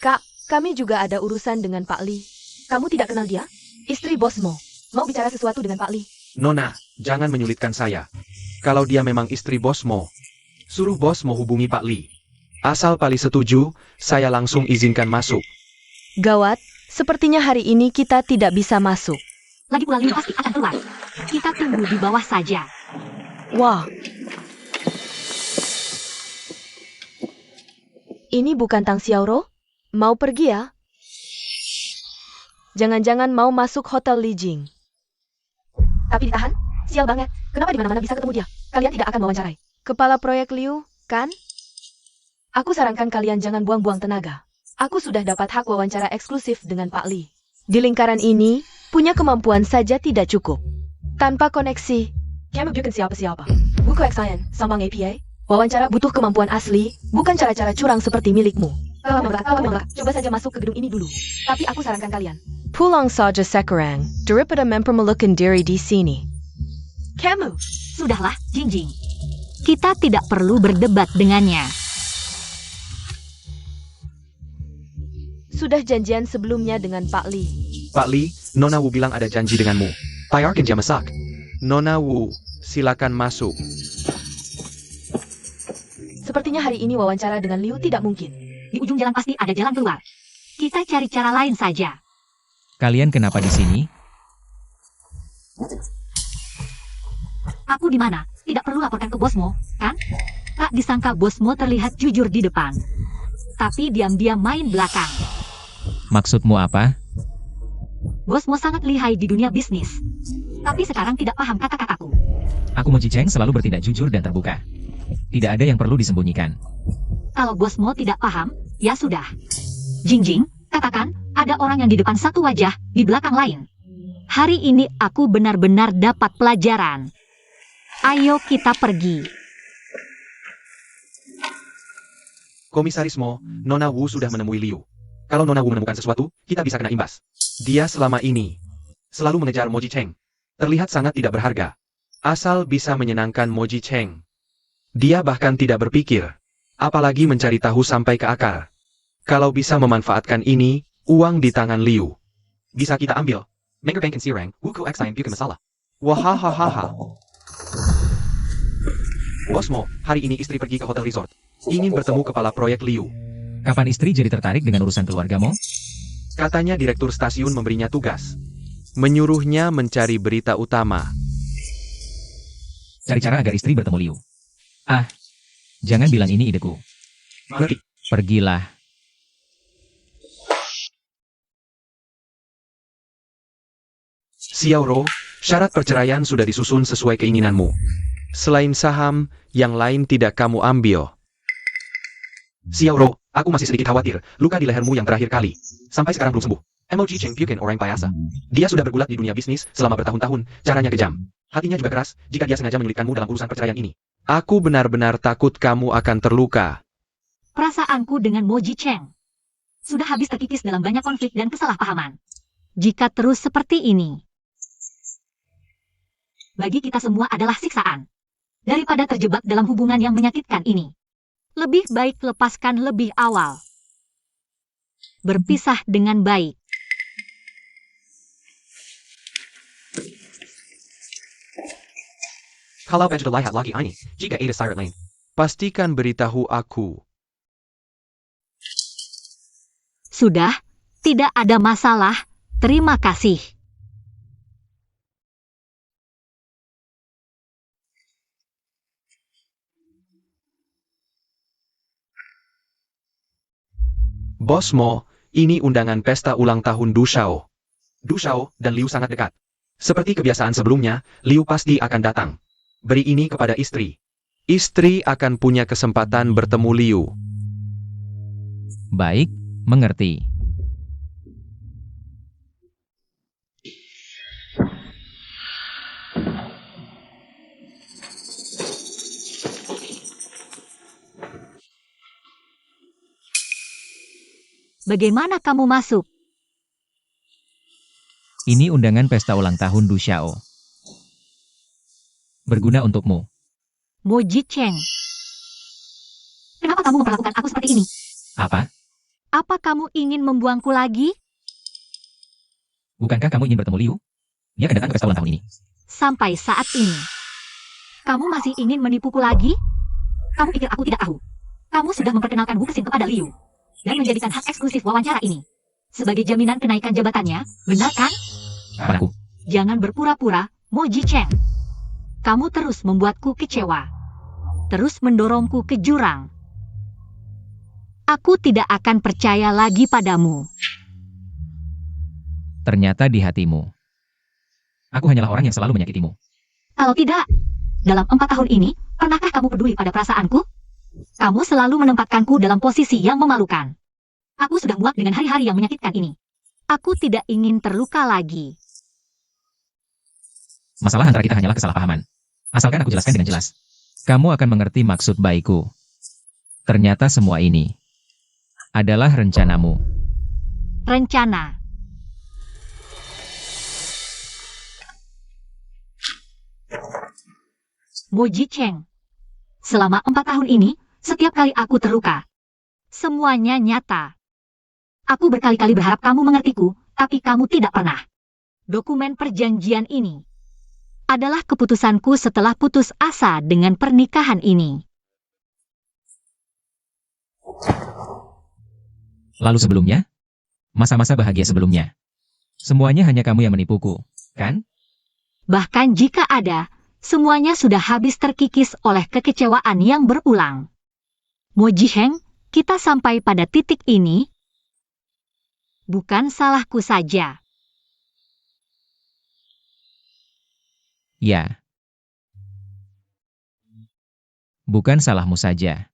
Kak, kami juga ada urusan dengan Pak Li. Kamu tidak kenal dia? Istri bos Mo. Mau bicara sesuatu dengan Pak Li. Nona, jangan menyulitkan saya. Kalau dia memang istri bos Mo, suruh bos Mo hubungi Pak Li. Asal Pak Li setuju, saya langsung izinkan masuk. Gawat, sepertinya hari ini kita tidak bisa masuk. Lagi pula Liu pasti akan keluar. Kita tunggu di bawah saja. Wah. Ini bukan Tang Xiaoro? Mau pergi ya? Jangan-jangan mau masuk hotel Lijing. Tapi ditahan? Sial banget. Kenapa di mana-mana bisa ketemu dia? Kalian tidak akan mewawancarai kepala proyek Liu, kan? Aku sarankan kalian jangan buang-buang tenaga. Aku sudah dapat hak wawancara eksklusif dengan Pak Li. Di lingkaran ini, punya kemampuan saja tidak cukup. Tanpa koneksi, kamu bukan siapa-siapa. Buku Excian, sambang API. Wawancara butuh kemampuan asli, bukan cara-cara curang seperti milikmu. Coba saja masuk ke gedung ini dulu. Tapi aku sarankan kalian. Pulang saja sekarang, daripada mempermalukan diri di sini. Kamu. Sudahlah, Jingjing. Kita tidak perlu berdebat dengannya. Sudah janjian sebelumnya dengan Pak Li. Pak Li, Nona Wu bilang ada janji denganmu. Tayarkan jam masak. Nona Wu, silakan masuk. Sepertinya hari ini wawancara dengan Liu tidak mungkin. Di ujung jalan pasti ada jalan keluar. Kita cari cara lain saja. Kalian kenapa di sini? Aku di mana? Tidak perlu laporkan ke bosmu, kan? Tak disangka bosmu terlihat jujur di depan. Tapi diam-diam main belakang. Maksudmu apa? Bosmu sangat lihai di dunia bisnis. Tapi sekarang tidak paham kata-kataku. Aku Mo Jicheng selalu bertindak jujur dan terbuka. Tidak ada yang perlu disembunyikan. Kalau bosmu tidak paham, ya sudah. Jingjing, katakan, ada orang yang di depan satu wajah, di belakang lain. Hari ini aku benar-benar dapat pelajaran. Ayo kita pergi. Komisaris Mo, Nona Wu sudah menemui Liu. Kalau Nona Wu menemukan sesuatu, kita bisa kena imbas. Dia selama ini selalu mengejar Mo Jicheng. Terlihat sangat tidak berharga. Asal bisa menyenangkan Mo Jicheng. Dia bahkan tidak berpikir, apalagi mencari tahu sampai ke akar. Kalau bisa memanfaatkan ini, uang di tangan Liu bisa kita ambil. Mega Bank in Sirang, Wuku X Ayam Bukan Masalah. Wahahaha. Bos Mo, hari ini istri pergi ke hotel resort. Ingin bertemu kepala proyek Liu. Kapan istri jadi tertarik dengan urusan keluargamu? Katanya direktur stasiun memberinya tugas. Menyuruhnya mencari berita utama. Cari cara agar istri bertemu Liu. Ah, jangan bilang ini ideku. Mengerti? Pergilah. Xiaoro, syarat perceraian sudah disusun sesuai keinginanmu. Selain saham, yang lain tidak kamu ambil. Xiaoro, aku masih sedikit khawatir, luka di lehermu yang terakhir kali. Sampai sekarang belum sembuh. Mo Jicheng bukan orang biasa. Dia sudah bergulat di dunia bisnis selama bertahun-tahun, caranya kejam. Hatinya juga keras, jika dia sengaja menyulitkanmu dalam urusan perceraian ini. Aku benar-benar takut kamu akan terluka. Perasaanku dengan Mo Jicheng sudah habis terkikis dalam banyak konflik dan kesalahpahaman. Jika terus seperti ini, bagi kita semua adalah siksaan. Daripada terjebak dalam hubungan yang menyakitkan ini. Lebih baik lepaskan lebih awal. Berpisah dengan baik. Kalau sudah lihat lagi ini, jika ada sirat lain, pastikan beritahu aku. Sudah, tidak ada masalah. Terima kasih. Bos Mo, ini undangan pesta ulang tahun Du Shao. Du Shao dan Liu sangat dekat. Seperti kebiasaan sebelumnya, Liu pasti akan datang. Beri ini kepada istri. Istri akan punya kesempatan bertemu Liu. Baik, mengerti. Bagaimana kamu masuk? Ini undangan pesta ulang tahun Du Xiao. Berguna untukmu. Mo Jicheng. Kenapa kamu memperlakukan aku seperti ini? Apa? Apa kamu ingin membuangku lagi? Bukankah kamu ingin bertemu Liu? Dia akan datang ke pesta ulang tahun ini. Sampai saat ini. Kamu masih ingin menipuku lagi? Kamu pikir aku tidak tahu? Kamu sudah memperkenalkan Wu Kexin kepada Liu. Dan menjadikan hak eksklusif wawancara ini. Sebagai jaminan kenaikan jabatannya, benar kan? Kapan aku? Jangan berpura-pura, Mo Jicheng. Kamu terus membuatku kecewa. Terus mendorongku ke jurang. Aku tidak akan percaya lagi padamu. Ternyata di hatimu. Aku hanyalah orang yang selalu menyakitimu. Kalau tidak, dalam 4 tahun ini, pernahkah kamu peduli pada perasaanku? Kamu selalu menempatkanku dalam posisi yang memalukan. Aku sudah muak dengan hari-hari yang menyakitkan ini. Aku tidak ingin terluka lagi. Masalah antara kita hanyalah kesalahpahaman. Asalkan aku jelaskan dengan jelas. Kamu akan mengerti maksud baikku. Ternyata semua ini adalah rencanamu. Rencana. Mo Jicheng. Selama 4 tahun ini, setiap kali aku terluka, semuanya nyata. Aku berkali-kali berharap kamu mengertiku, tapi kamu tidak pernah. Dokumen perjanjian ini adalah keputusanku setelah putus asa dengan pernikahan ini. Lalu sebelumnya? Masa-masa bahagia sebelumnya. Semuanya hanya kamu yang menipuku, kan? Bahkan jika ada, semuanya sudah habis terkikis oleh kekecewaan yang berulang. Mo Jiheng, kita sampai pada titik ini. Bukan salahku saja. Ya. Bukan salahmu saja.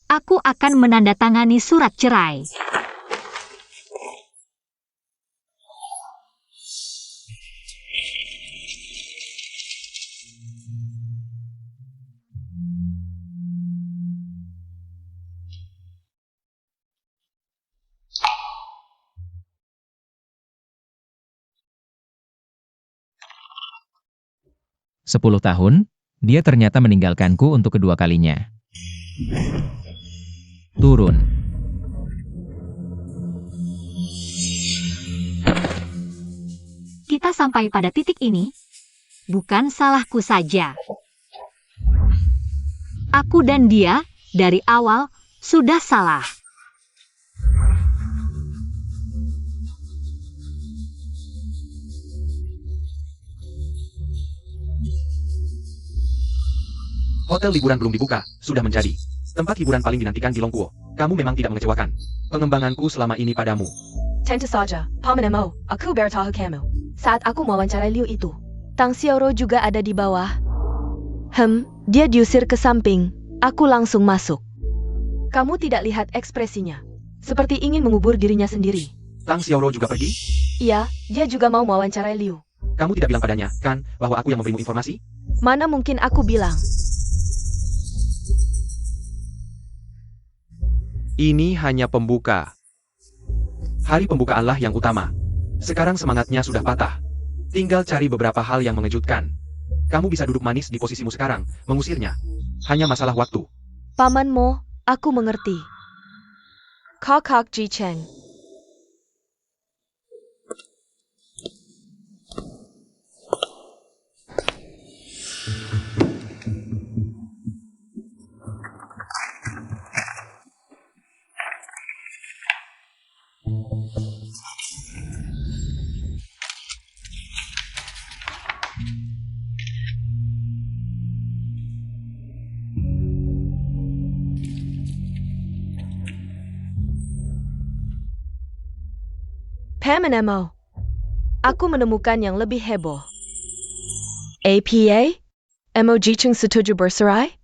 Aku akan menandatangani surat cerai. Sepuluh tahun, dia ternyata meninggalkanku untuk kedua kalinya. Turun. Kita sampai pada titik ini. Bukan salahku saja. Aku dan dia, dari awal, sudah salah. Hotel liburan belum dibuka, sudah menjadi tempat hiburan paling dinantikan di Longkuo. Kamu memang tidak mengecewakan. Pengembanganku selama ini padamu. Tentu saja, Paman Mo, aku bertahu kamu. Saat aku mewawancarai Liu itu, Tang Xiaoro juga ada di bawah. Dia diusir ke samping. Aku langsung masuk. Kamu tidak lihat ekspresinya. Seperti ingin mengubur dirinya sendiri. Tang Xiaoro juga pergi? Iya, dia juga mau mewawancarai Liu. Kamu tidak bilang padanya, kan, bahwa aku yang memberimu informasi? Mana mungkin aku bilang. Ini hanya pembuka. Hari pembukaanlah yang utama. Sekarang semangatnya sudah patah. Tinggal cari beberapa hal yang mengejutkan. Kamu bisa duduk manis di posisimu sekarang, mengusirnya. Hanya masalah waktu. Paman Mo, aku mengerti. Kakak Ji Cheng. Paman Mo, aku menemukan yang lebih heboh. APA? Mo Ji Cheng setuju bercerai?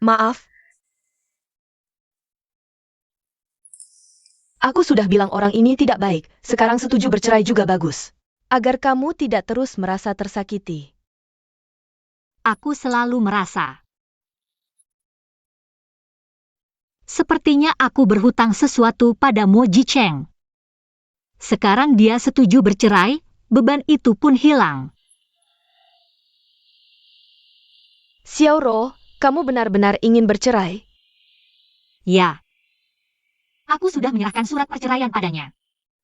Maaf. Aku sudah bilang orang ini tidak baik, sekarang setuju bercerai juga bagus. Agar kamu tidak terus merasa tersakiti. Aku selalu merasa. Sepertinya aku berhutang sesuatu pada Mo Jicheng. Sekarang dia setuju bercerai, beban itu pun hilang. Xiaoro, kamu benar-benar ingin bercerai? Ya. Aku sudah menyerahkan surat perceraian padanya.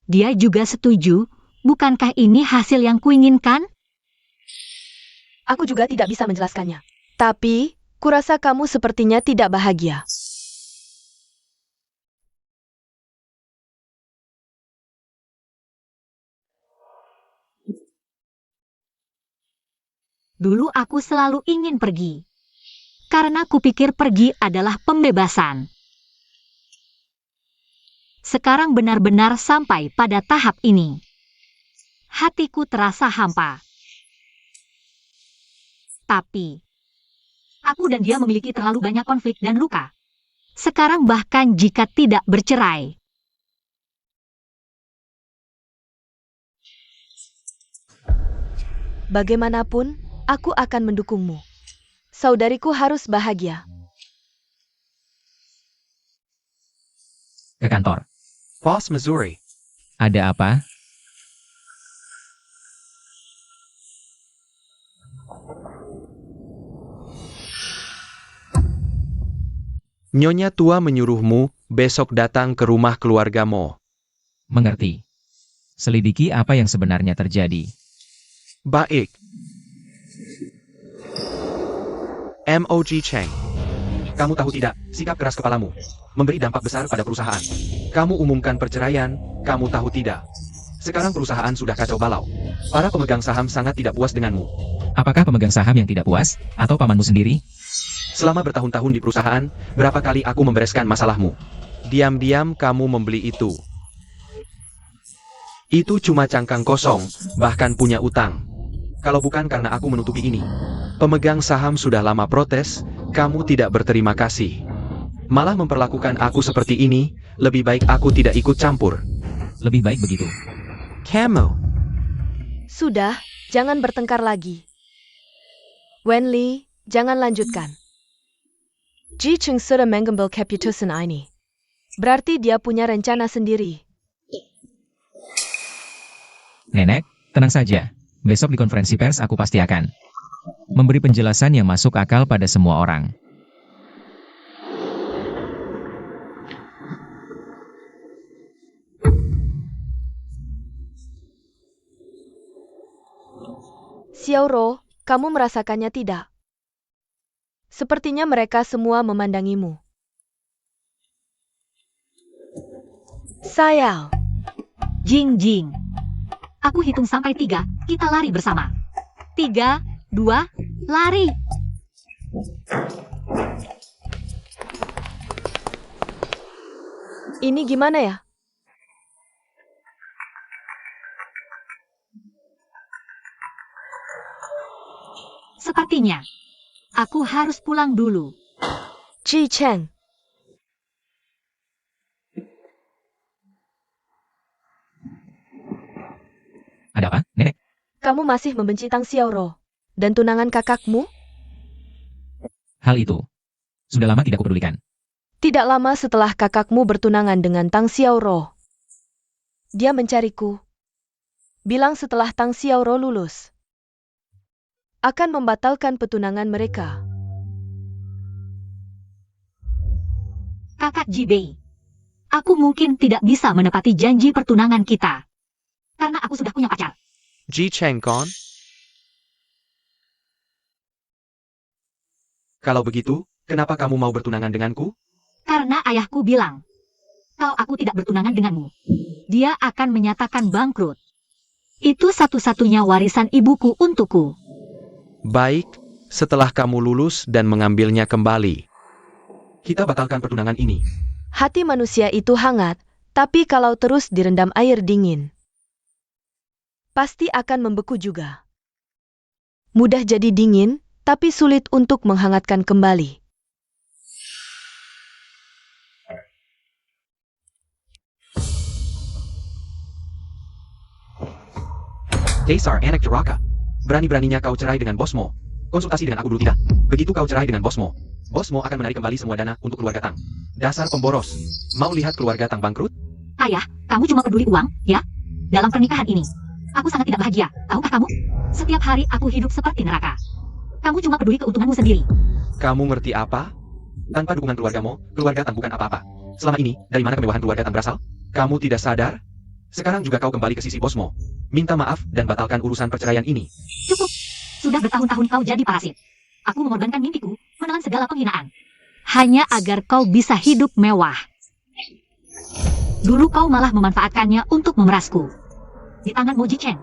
Dia juga setuju, bukankah ini hasil yang kuinginkan? Aku juga tidak bisa menjelaskannya. Tapi, kurasa kamu sepertinya tidak bahagia. Dulu aku selalu ingin pergi. Karena kupikir pergi adalah pembebasan. Sekarang benar-benar sampai pada tahap ini. Hatiku terasa hampa. Tapi, aku dan dia memiliki terlalu banyak konflik dan luka. Sekarang bahkan jika tidak bercerai. Bagaimanapun, aku akan mendukungmu. Saudariku harus bahagia. Ke kantor. Boss Missouri. Ada apa? Nyonya tua menyuruhmu besok datang ke rumah keluarga Mo. Mengerti. Selidiki apa yang sebenarnya terjadi. Baik. MOG Cheng. Kamu tahu tidak, sikap keras kepalamu memberi dampak besar pada perusahaan. Kamu umumkan perceraian, kamu tahu tidak. Sekarang perusahaan sudah kacau balau. Para pemegang saham sangat tidak puas denganmu. Apakah pemegang saham yang tidak puas, atau pamanmu sendiri? Selama bertahun-tahun di perusahaan, berapa kali aku membereskan masalahmu? Diam-diam kamu membeli itu. Itu cuma cangkang kosong, bahkan punya utang. Kalau bukan karena aku menutupi ini. Pemegang saham sudah lama protes, kamu tidak berterima kasih. Malah memperlakukan aku seperti ini, lebih baik aku tidak ikut campur. Lebih baik begitu. Kamu. Sudah, jangan bertengkar lagi. Wenli, jangan lanjutkan. Ji Cheng sudah mengambil keputusan ini. Berarti dia punya rencana sendiri. Nenek, tenang saja. Besok di konferensi pers aku pasti akan memberi penjelasan yang masuk akal pada semua orang. Xiaoro, kamu merasakannya tidak? Sepertinya mereka semua memandangimu. Sayal. Jing Jing. Aku hitung sampai 3, kita lari bersama. 3, 2, lari. Ini gimana ya? Sepertinya, aku harus pulang dulu. Ji Cheng. Ada apa, Nenek? Kamu masih membenci Tang Xiaoro dan tunangan kakakmu? Hal itu sudah lama tidak kupedulikan. Tidak lama setelah kakakmu bertunangan dengan Tang Xiaoro, dia mencariku. Bilang setelah Tang Xiaoro lulus, akan membatalkan petunangan mereka. Kakak Jibei, aku mungkin tidak bisa menepati janji pertunangan kita. Karena aku sudah punya pacar. Ji Cheng Kon? Kalau begitu, kenapa kamu mau bertunangan denganku? Karena ayahku bilang, kalau aku tidak bertunangan denganmu, dia akan menyatakan bangkrut. Itu satu-satunya warisan ibuku untukku. Baik, setelah kamu lulus dan mengambilnya kembali. Kita batalkan pertunangan ini. Hati manusia itu hangat, tapi kalau terus direndam air dingin, pasti akan membeku juga. Mudah jadi dingin, tapi sulit untuk menghangatkan kembali. Kaisar Anak Jeraka. Berani-beraninya kau cerai dengan bosmu. Konsultasi dengan aku dulu tidak. Begitu kau cerai dengan bosmu, bosmu akan menarik kembali semua dana untuk keluarga Tang. Dasar pemboros. Mau lihat keluarga Tang bangkrut? Ayah, kamu cuma peduli uang, ya? Dalam pernikahan ini, aku sangat tidak bahagia. Tahukah kamu? Setiap hari aku hidup seperti neraka. Kamu cuma peduli keuntunganmu sendiri. Kamu ngerti apa? Tanpa dukungan keluargamu, keluarga Tang bukan apa-apa. Selama ini, dari mana kemewahan keluarga Tang berasal? Kamu tidak sadar? Sekarang juga kau kembali ke sisi bosmu. Minta maaf dan batalkan urusan perceraian ini. Cukup. Sudah bertahun-tahun kau jadi parasit. Aku mengorbankan mimpiku, menelan segala penghinaan. Hanya agar kau bisa hidup mewah. Dulu kau malah memanfaatkannya untuk memerasku. Di tangan Moji Cheng,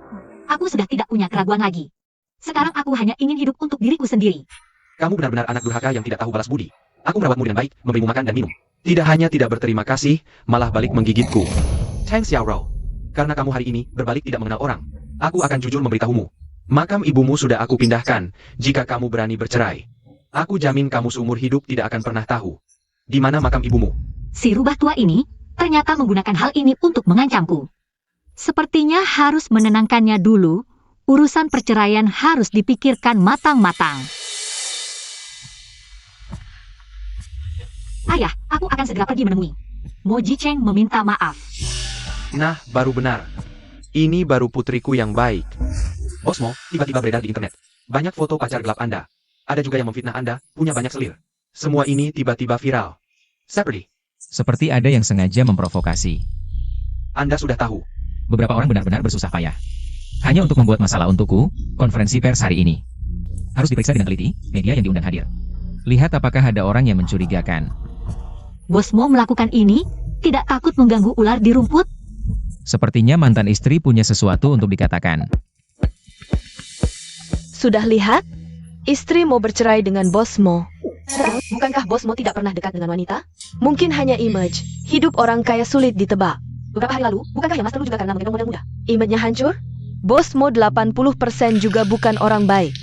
aku sudah tidak punya keraguan lagi. Sekarang aku hanya ingin hidup untuk diriku sendiri. Kamu benar-benar anak durhaka yang tidak tahu balas budi. Aku merawatmu dengan baik, memberimu makan dan minum. Tidak hanya tidak berterima kasih, malah balik menggigitku. Tang Xiaoro, karena kamu hari ini berbalik tidak mengenal orang, aku akan jujur memberitahumu. Makam ibumu sudah aku pindahkan, jika kamu berani bercerai. Aku jamin kamu seumur hidup tidak akan pernah tahu di mana makam ibumu. Si rubah tua ini ternyata menggunakan hal ini untuk mengancamku. Sepertinya harus menenangkannya dulu. Urusan perceraian harus dipikirkan matang-matang. Ayah, aku akan segera pergi menemui. Moji Cheng meminta maaf. Nah, baru benar. Ini baru putriku yang baik. Bosmo tiba-tiba beredar di internet. Banyak foto pacar gelap Anda. Ada juga yang memfitnah Anda, punya banyak selir. Semua ini tiba-tiba viral. Seperti ada yang sengaja memprovokasi. Anda sudah tahu. Beberapa orang benar-benar bersusah payah hanya untuk membuat masalah untukku. Konferensi pers hari ini harus diperiksa dengan teliti, media yang diundang hadir. Lihat apakah ada orang yang mencurigakan. Bos Mo melakukan ini, tidak takut mengganggu ular di rumput? Sepertinya mantan istri punya sesuatu untuk dikatakan. Sudah lihat? Istri mau bercerai dengan Bos Mo. Bukankah Bos Mo tidak pernah dekat dengan wanita? Mungkin hanya image. Hidup orang kaya sulit ditebak. Beberapa hari lalu, bukankah yang Mas terluka karena menggendong model muda? Image-nya hancur? Bos Mo 80% juga bukan orang baik.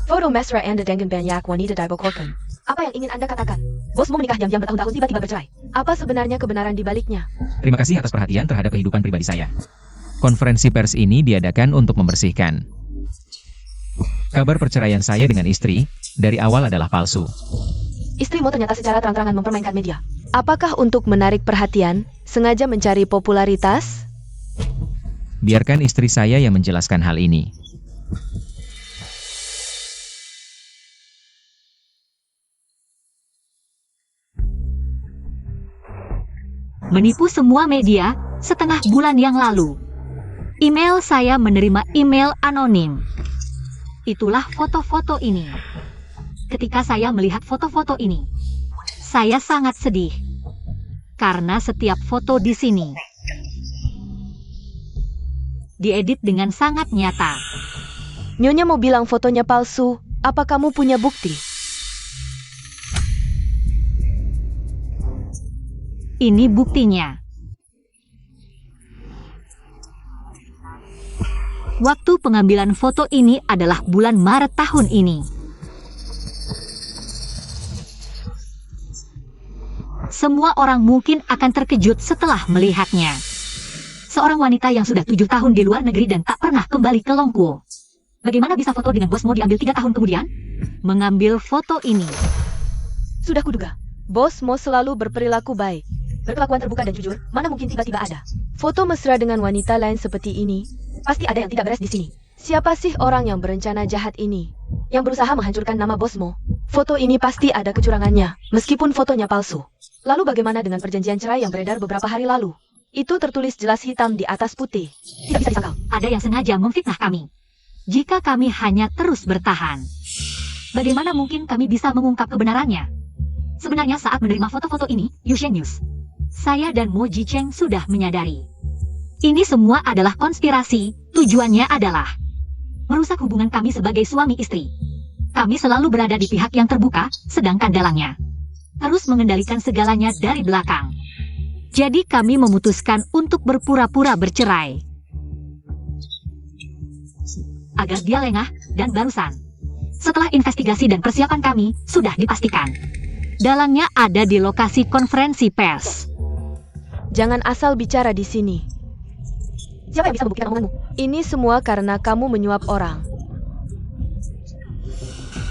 Foto mesra Anda dengan banyak wanita dibocorkan. Apa yang ingin Anda katakan? Bos Mo menikah jam-jam bertahun-tahun tiba-tiba bercerai. Apa sebenarnya kebenaran di baliknya? Terima kasih atas perhatian terhadap kehidupan pribadi saya. Konferensi pers ini diadakan untuk membersihkan. Kabar perceraian saya dengan istri, dari awal adalah palsu. Istrimu ternyata secara terang-terangan mempermainkan media. Apakah untuk menarik perhatian, sengaja mencari popularitas? Biarkan istri saya yang menjelaskan hal ini. Menipu semua media, setengah bulan yang lalu. Email saya menerima email anonim. Itulah foto-foto ini. Ketika saya melihat foto-foto ini, saya sangat sedih. Karena setiap foto di sini diedit dengan sangat nyata. Nyonya mau bilang fotonya palsu, apa kamu punya bukti? Ini buktinya. Waktu pengambilan foto ini adalah bulan Maret tahun ini. Semua orang mungkin akan terkejut setelah melihatnya. Seorang wanita yang sudah 7 tahun di luar negeri dan tak pernah kembali ke Longkuo. Bagaimana bisa foto dengan Bos Mo diambil 3 tahun kemudian? Mengambil foto ini. Sudah kuduga, Bos Mo selalu berperilaku baik. Berkelakuan terbuka dan jujur, mana mungkin tiba-tiba ada foto mesra dengan wanita lain seperti ini. Pasti ada yang tidak beres di sini. Siapa sih orang yang berencana jahat ini? Yang berusaha menghancurkan nama Bos Mo? Foto ini pasti ada kecurangannya, meskipun fotonya palsu. Lalu bagaimana dengan perjanjian cerai yang beredar beberapa hari lalu? Itu tertulis jelas hitam di atas putih. Tidak bisa disangkal. Ada yang sengaja memfitnah kami. Jika kami hanya terus bertahan, bagaimana mungkin kami bisa mengungkap kebenarannya? Sebenarnya saat menerima foto-foto ini, Yusheng News, saya dan Mo Jicheng sudah menyadari. Ini semua adalah konspirasi, tujuannya adalah merusak hubungan kami sebagai suami istri. Kami selalu berada di pihak yang terbuka, sedangkan dalangnya terus mengendalikan segalanya dari belakang. Jadi kami memutuskan untuk berpura-pura bercerai. Agar dia lengah dan barusan. Setelah investigasi dan persiapan kami, sudah dipastikan. Dalangnya ada di lokasi konferensi pers. Jangan asal bicara di sini. Siapa yang bisa membuktikan omonganmu? Ini semua karena kamu menyuap orang.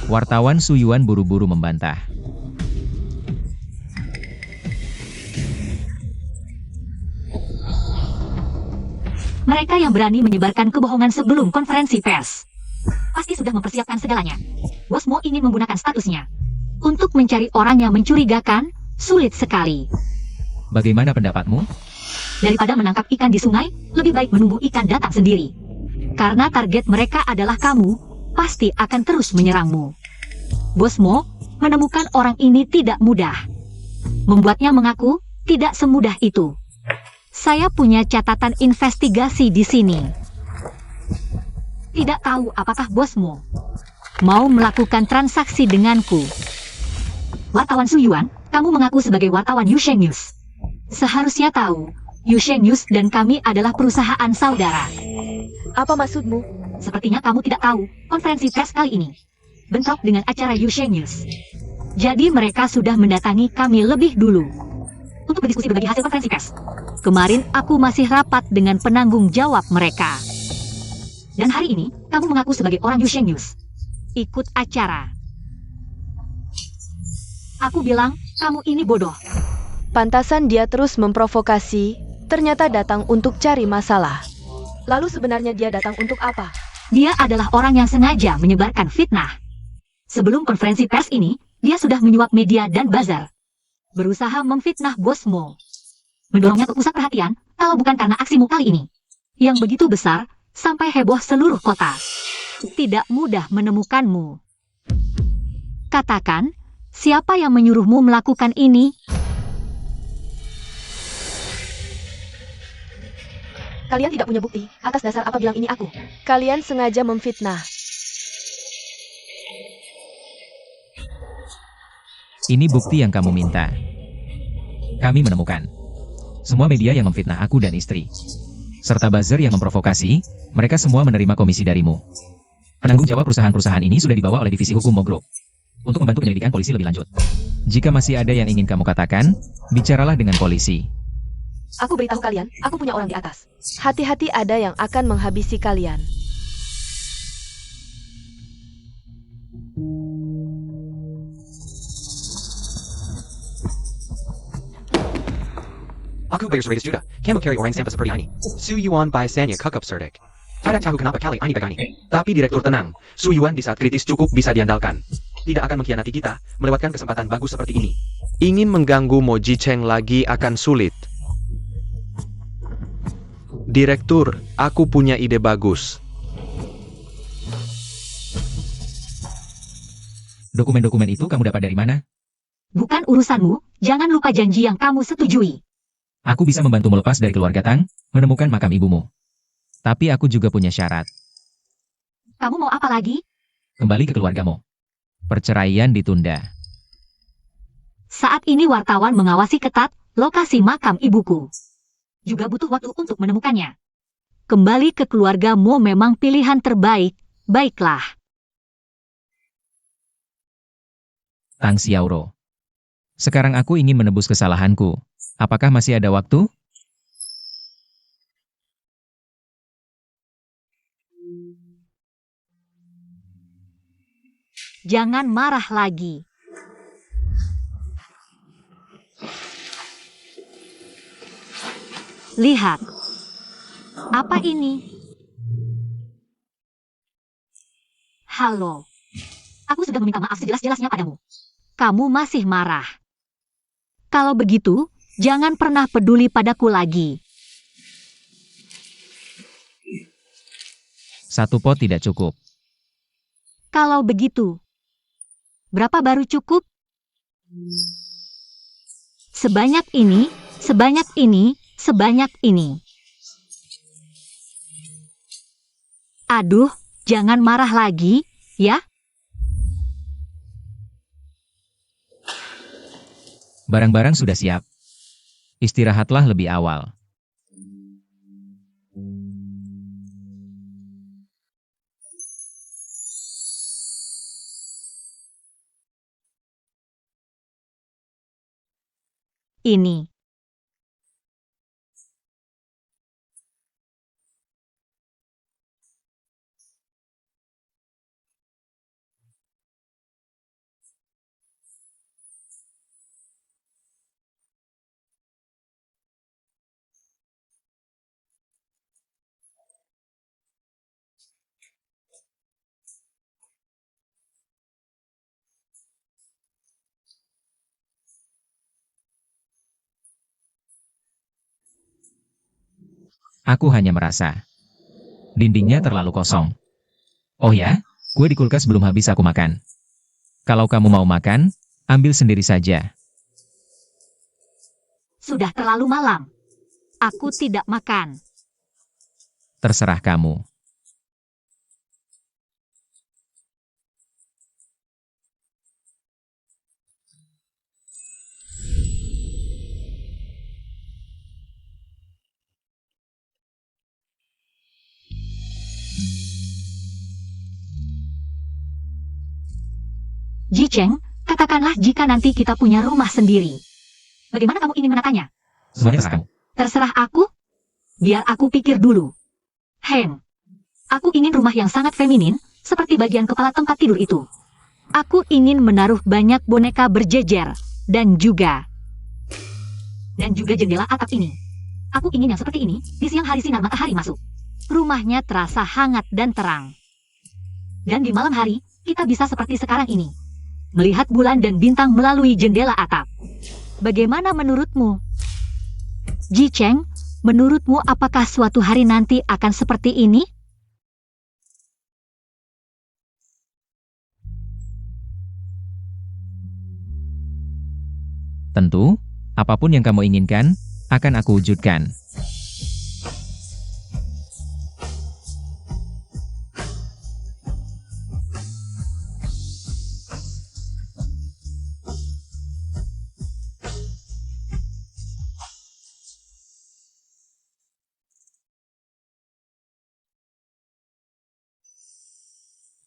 Wartawan Suyuan buru-buru membantah. Mereka yang berani menyebarkan kebohongan sebelum konferensi pers pasti sudah mempersiapkan segalanya. Bos Mo ingin menggunakan statusnya untuk mencari orang yang mencurigakan. Sulit sekali. Bagaimana pendapatmu? Daripada menangkap ikan di sungai, lebih baik menunggu ikan datang sendiri. Karena target mereka adalah kamu, pasti akan terus menyerangmu. Bos Mo menemukan orang ini tidak mudah. Membuatnya mengaku tidak semudah itu. Saya punya catatan investigasi di sini. Tidak tahu apakah Bos Mo mau melakukan transaksi denganku. Wartawan Suyuan, kamu mengaku sebagai wartawan Yusheng News. Seharusnya tahu, Yusheng News dan kami adalah perusahaan saudara. Apa maksudmu? Sepertinya kamu tidak tahu, konferensi pers kali ini bentrok dengan acara Yusheng News. Jadi mereka sudah mendatangi kami lebih dulu untuk berdiskusi berbagi hasil konferensi pers. Kemarin aku masih rapat dengan penanggung jawab mereka. Dan hari ini, kamu mengaku sebagai orang Yusheng News. Ikut acara. Aku bilang, kamu ini bodoh. Pantasan dia terus memprovokasi, ternyata datang untuk cari masalah. Lalu sebenarnya dia datang untuk apa? Dia adalah orang yang sengaja menyebarkan fitnah. Sebelum konferensi pers ini, dia sudah menyuap media dan bazar. Berusaha memfitnah Bos Mo. Mendorongnya ke pusat perhatian, kalau bukan karena aksimu kali ini. Yang begitu besar, sampai heboh seluruh kota. tidak mudah menemukanmu. Katakan, siapa yang menyuruhmu melakukan ini? Kalian tidak punya bukti, atas dasar apa bilang ini aku? Kalian sengaja memfitnah. Ini bukti yang kamu minta. Kami menemukan. Semua media yang memfitnah aku dan istri. Serta buzzer yang memprovokasi, mereka semua menerima komisi darimu. Penanggung jawab perusahaan-perusahaan ini sudah dibawa oleh Divisi Hukum Mo Group untuk membantu penyelidikan polisi lebih lanjut. Jika masih ada yang ingin kamu katakan, bicaralah dengan polisi. Aku beritahu kalian, aku punya orang di atas. Hati-hati ada yang akan menghabisi kalian. Aku bayar 100 juta. Kamu carry orang sampah seperti ini. Su Yuan bahasanya kagak cerdik. Tidak tahu kenapa kali ini begini. Tapi direktur tenang. Su Yuan di saat kritis cukup bisa diandalkan. Tidak akan mengkhianati kita, melewatkan kesempatan bagus seperti ini. Ingin mengganggu Mo Jicheng lagi akan sulit. Direktur, aku punya ide bagus. Dokumen-dokumen itu kamu dapat dari mana? Bukan urusanmu, jangan lupa janji yang kamu setujui. Aku bisa membantu melepas dari keluarga Tang, menemukan makam ibumu. Tapi aku juga punya syarat. Kamu mau apa lagi? Kembali ke keluargamu. Perceraian ditunda. Saat ini wartawan mengawasi ketat lokasi makam ibuku. Juga butuh waktu untuk menemukannya. Kembali ke keluargamu memang pilihan terbaik, baiklah. Tang Xiaoro. Sekarang aku ingin menebus kesalahanku. Apakah masih ada waktu? Jangan marah lagi. Lihat. Apa ini? Halo. Aku sudah meminta maaf sejelas-jelasnya padamu. Kamu masih marah. Kalau begitu, jangan pernah peduli padaku lagi. Satu pot tidak cukup. Kalau begitu, berapa baru cukup? Sebanyak ini, sebanyak ini, sebanyak ini. Aduh, jangan marah lagi, ya? Barang-barang sudah siap. Istirahatlah lebih awal. Ini. Aku hanya merasa dindingnya terlalu kosong. Oh ya, kue di kulkas belum habis aku makan. Kalau kamu mau makan, ambil sendiri saja. Sudah terlalu malam. Aku tidak makan. Terserah kamu. Jicheng, katakanlah jika nanti kita punya rumah sendiri. Bagaimana kamu ingin menatanya? Semuanya terserah kamu. Terserah aku? Biar aku pikir dulu. Aku ingin rumah yang sangat feminin, seperti bagian kepala tempat tidur itu. Aku ingin menaruh banyak boneka berjejer, dan juga jendela atap ini. Aku ingin yang seperti ini, di siang hari sinar matahari masuk. Rumahnya terasa hangat dan terang. Dan di malam hari, kita bisa seperti sekarang ini. Melihat bulan dan bintang melalui jendela atap. Bagaimana menurutmu? Jicheng, menurutmu apakah suatu hari nanti akan seperti ini? Tentu, apapun yang kamu inginkan, akan aku wujudkan.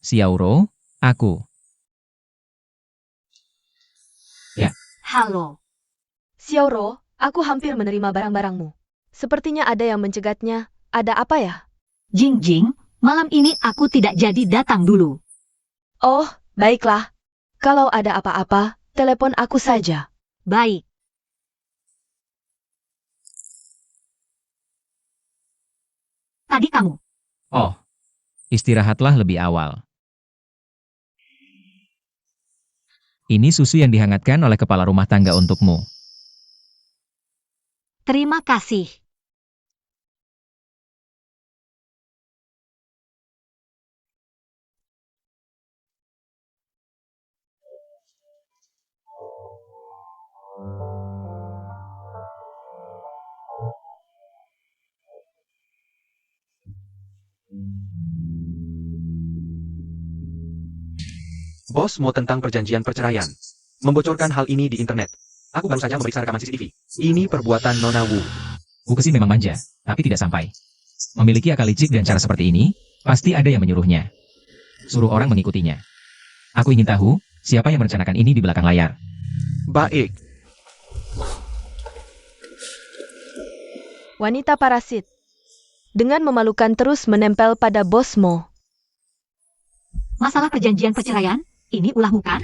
Xiaoro, aku. Halo. Xiaoro, aku hampir menerima barang-barangmu. Sepertinya ada yang mencegatnya. Ada apa ya? Jing, malam ini aku tidak jadi datang dulu. Oh, baiklah. Kalau ada apa-apa, telepon aku saja. Baik. Tadi kamu. Oh, istirahatlah lebih awal. Ini susu yang dihangatkan oleh kepala rumah tangga untukmu. Terima kasih. Bos mau tentang perjanjian perceraian. Membocorkan hal ini di internet. Aku baru saja memeriksa rekaman CCTV. Ini perbuatan Nona Wu. Wu Kexin memang manja, tapi tidak sampai. Memiliki akal licik dan cara seperti ini, pasti ada yang menyuruhnya. Suruh orang mengikutinya. Aku ingin tahu, siapa yang merencanakan ini di belakang layar. Baik. Wanita parasit. Dengan memalukan terus menempel pada Bos Mo. Masalah perjanjian perceraian, ini ulahmu kan?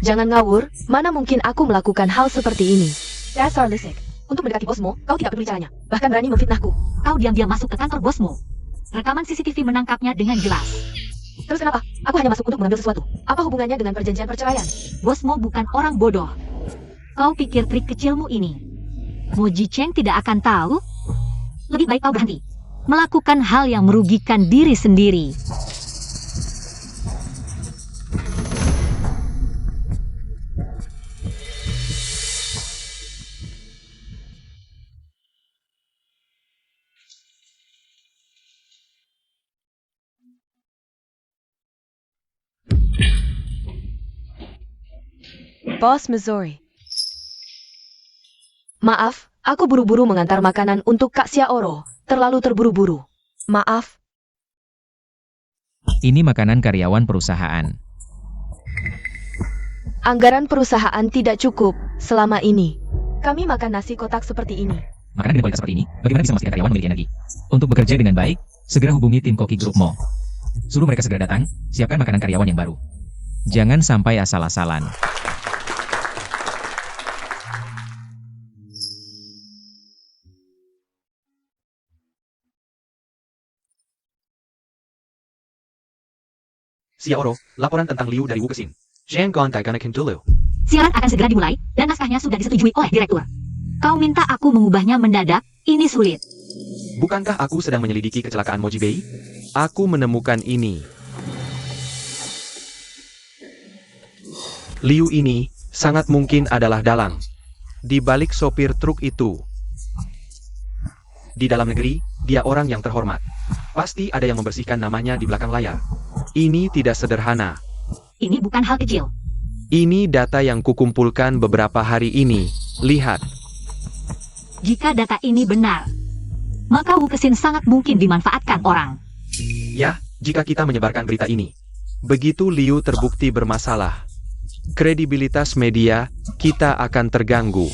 Jangan ngawur, mana mungkin aku melakukan hal seperti ini. Dasar lisik. Untuk mendekati bosmu, kau tidak peduli caranya. Bahkan berani memfitnahku. Kau diam-diam masuk ke kantor bosmu. Rekaman CCTV menangkapnya dengan jelas. Terus kenapa? Aku hanya masuk untuk mengambil sesuatu. Apa hubungannya dengan perjanjian perceraian? Bosmu bukan orang bodoh. Kau pikir trik kecilmu ini, Mo Jicheng tidak akan tahu? Lebih baik kau berhenti. Melakukan hal yang merugikan diri sendiri. Bos Missouri. Maaf, aku buru-buru mengantar makanan untuk Kak Xiaoro. Terlalu terburu-buru. Maaf. Ini makanan karyawan perusahaan. Anggaran perusahaan tidak cukup selama ini. Kami makan nasi kotak seperti ini. Makanan dengan kualitas seperti ini, bagaimana bisa memastikan karyawan memiliki energi? Untuk bekerja dengan baik, segera hubungi tim Koki Group Mo. Suruh mereka segera datang, siapkan makanan karyawan yang baru. Jangan sampai asal-asalan. Xiaoro, laporan tentang Liu dari Wu Kexin. Zhang Gon Taiganakin dulu. Siaran akan segera dimulai, dan naskahnya sudah disetujui oleh direktur. Kau minta aku mengubahnya mendadak, ini sulit. Bukankah aku sedang menyelidiki kecelakaan Moji Bei? Aku menemukan ini. Liu ini sangat mungkin adalah dalang. Di balik sopir truk itu. Di dalam negeri, dia orang yang terhormat. Pasti ada yang membersihkan namanya di belakang layar. Ini tidak sederhana. Ini bukan hal kecil. Ini data yang kukumpulkan beberapa hari ini. Lihat. Jika data ini benar, maka Wu Kexin sangat mungkin dimanfaatkan orang. Ya, jika kita menyebarkan berita ini. Begitu Liu terbukti bermasalah. Kredibilitas media, kita akan terganggu.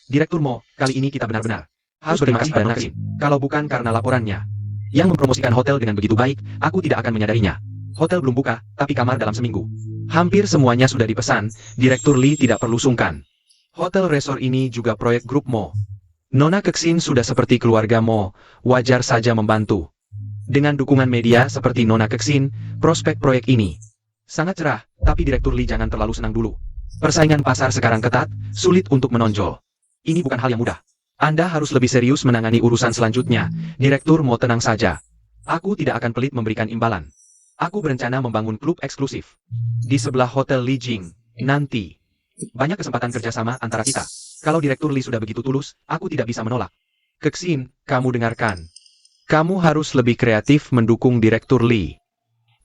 Direktur Mo, kali ini kita benar-benar harus berterima kasih pada Nona Kexin. Kalau bukan karena laporannya, yang mempromosikan hotel dengan begitu baik, aku tidak akan menyadarinya. Hotel belum buka, tapi kamar dalam seminggu. Hampir semuanya sudah dipesan, Direktur Lee tidak perlu sungkan. Hotel resort ini juga proyek grup Mo. Nona Kexin sudah seperti keluarga Mo, wajar saja membantu. Dengan dukungan media seperti Nona Kexin, prospek proyek ini sangat cerah, tapi Direktur Lee jangan terlalu senang dulu. Persaingan pasar sekarang ketat, sulit untuk menonjol. Ini bukan hal yang mudah. Anda harus lebih serius menangani urusan selanjutnya. Direktur mau tenang saja. Aku tidak akan pelit memberikan imbalan. Aku berencana membangun klub eksklusif di sebelah Hotel Li Jing. Nanti, banyak kesempatan kerjasama antara kita. Kalau Direktur Li sudah begitu tulus, aku tidak bisa menolak. Keksin, kamu dengarkan. Kamu harus lebih kreatif mendukung Direktur Li.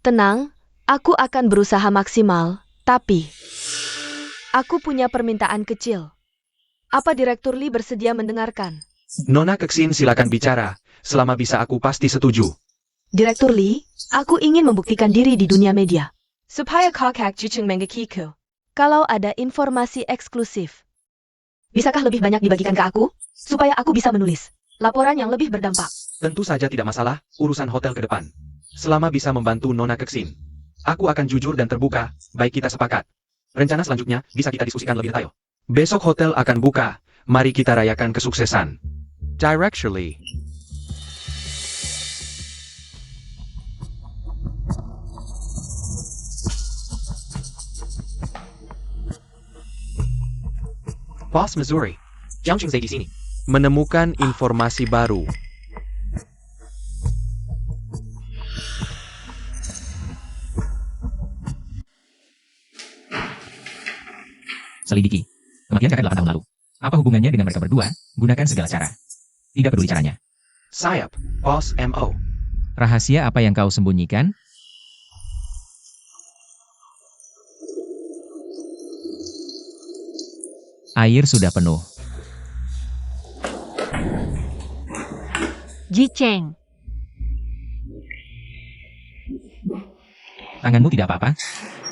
Tenang, aku akan berusaha maksimal, tapi aku punya permintaan kecil. Apa Direktur Li bersedia mendengarkan? Nona Keksin silakan bicara. Selama bisa aku pasti setuju. Direktur Li, aku ingin membuktikan diri di dunia media. Supaya kakak Jicheng mengakiku. Kalau ada informasi eksklusif. Bisakah lebih banyak dibagikan ke aku? Supaya aku bisa menulis laporan yang lebih berdampak. Tentu saja tidak masalah, urusan hotel ke depan. Selama bisa membantu Nona Keksin. Aku akan jujur dan terbuka, baik kita sepakat. Rencana selanjutnya bisa kita diskusikan lebih detail. Besok hotel akan buka, mari kita rayakan kesuksesan. Directly. Boss Missouri, Jiang Qingzai di sini. Menemukan informasi baru. Selidiki. Kematian kakak 8 tahun lalu. Apa hubungannya dengan mereka berdua? Gunakan segala cara. Tidak peduli caranya. Sayap, Boss MO. Rahasia apa yang kau sembunyikan? Air sudah penuh. Jicheng, Tanganmu tidak apa-apa?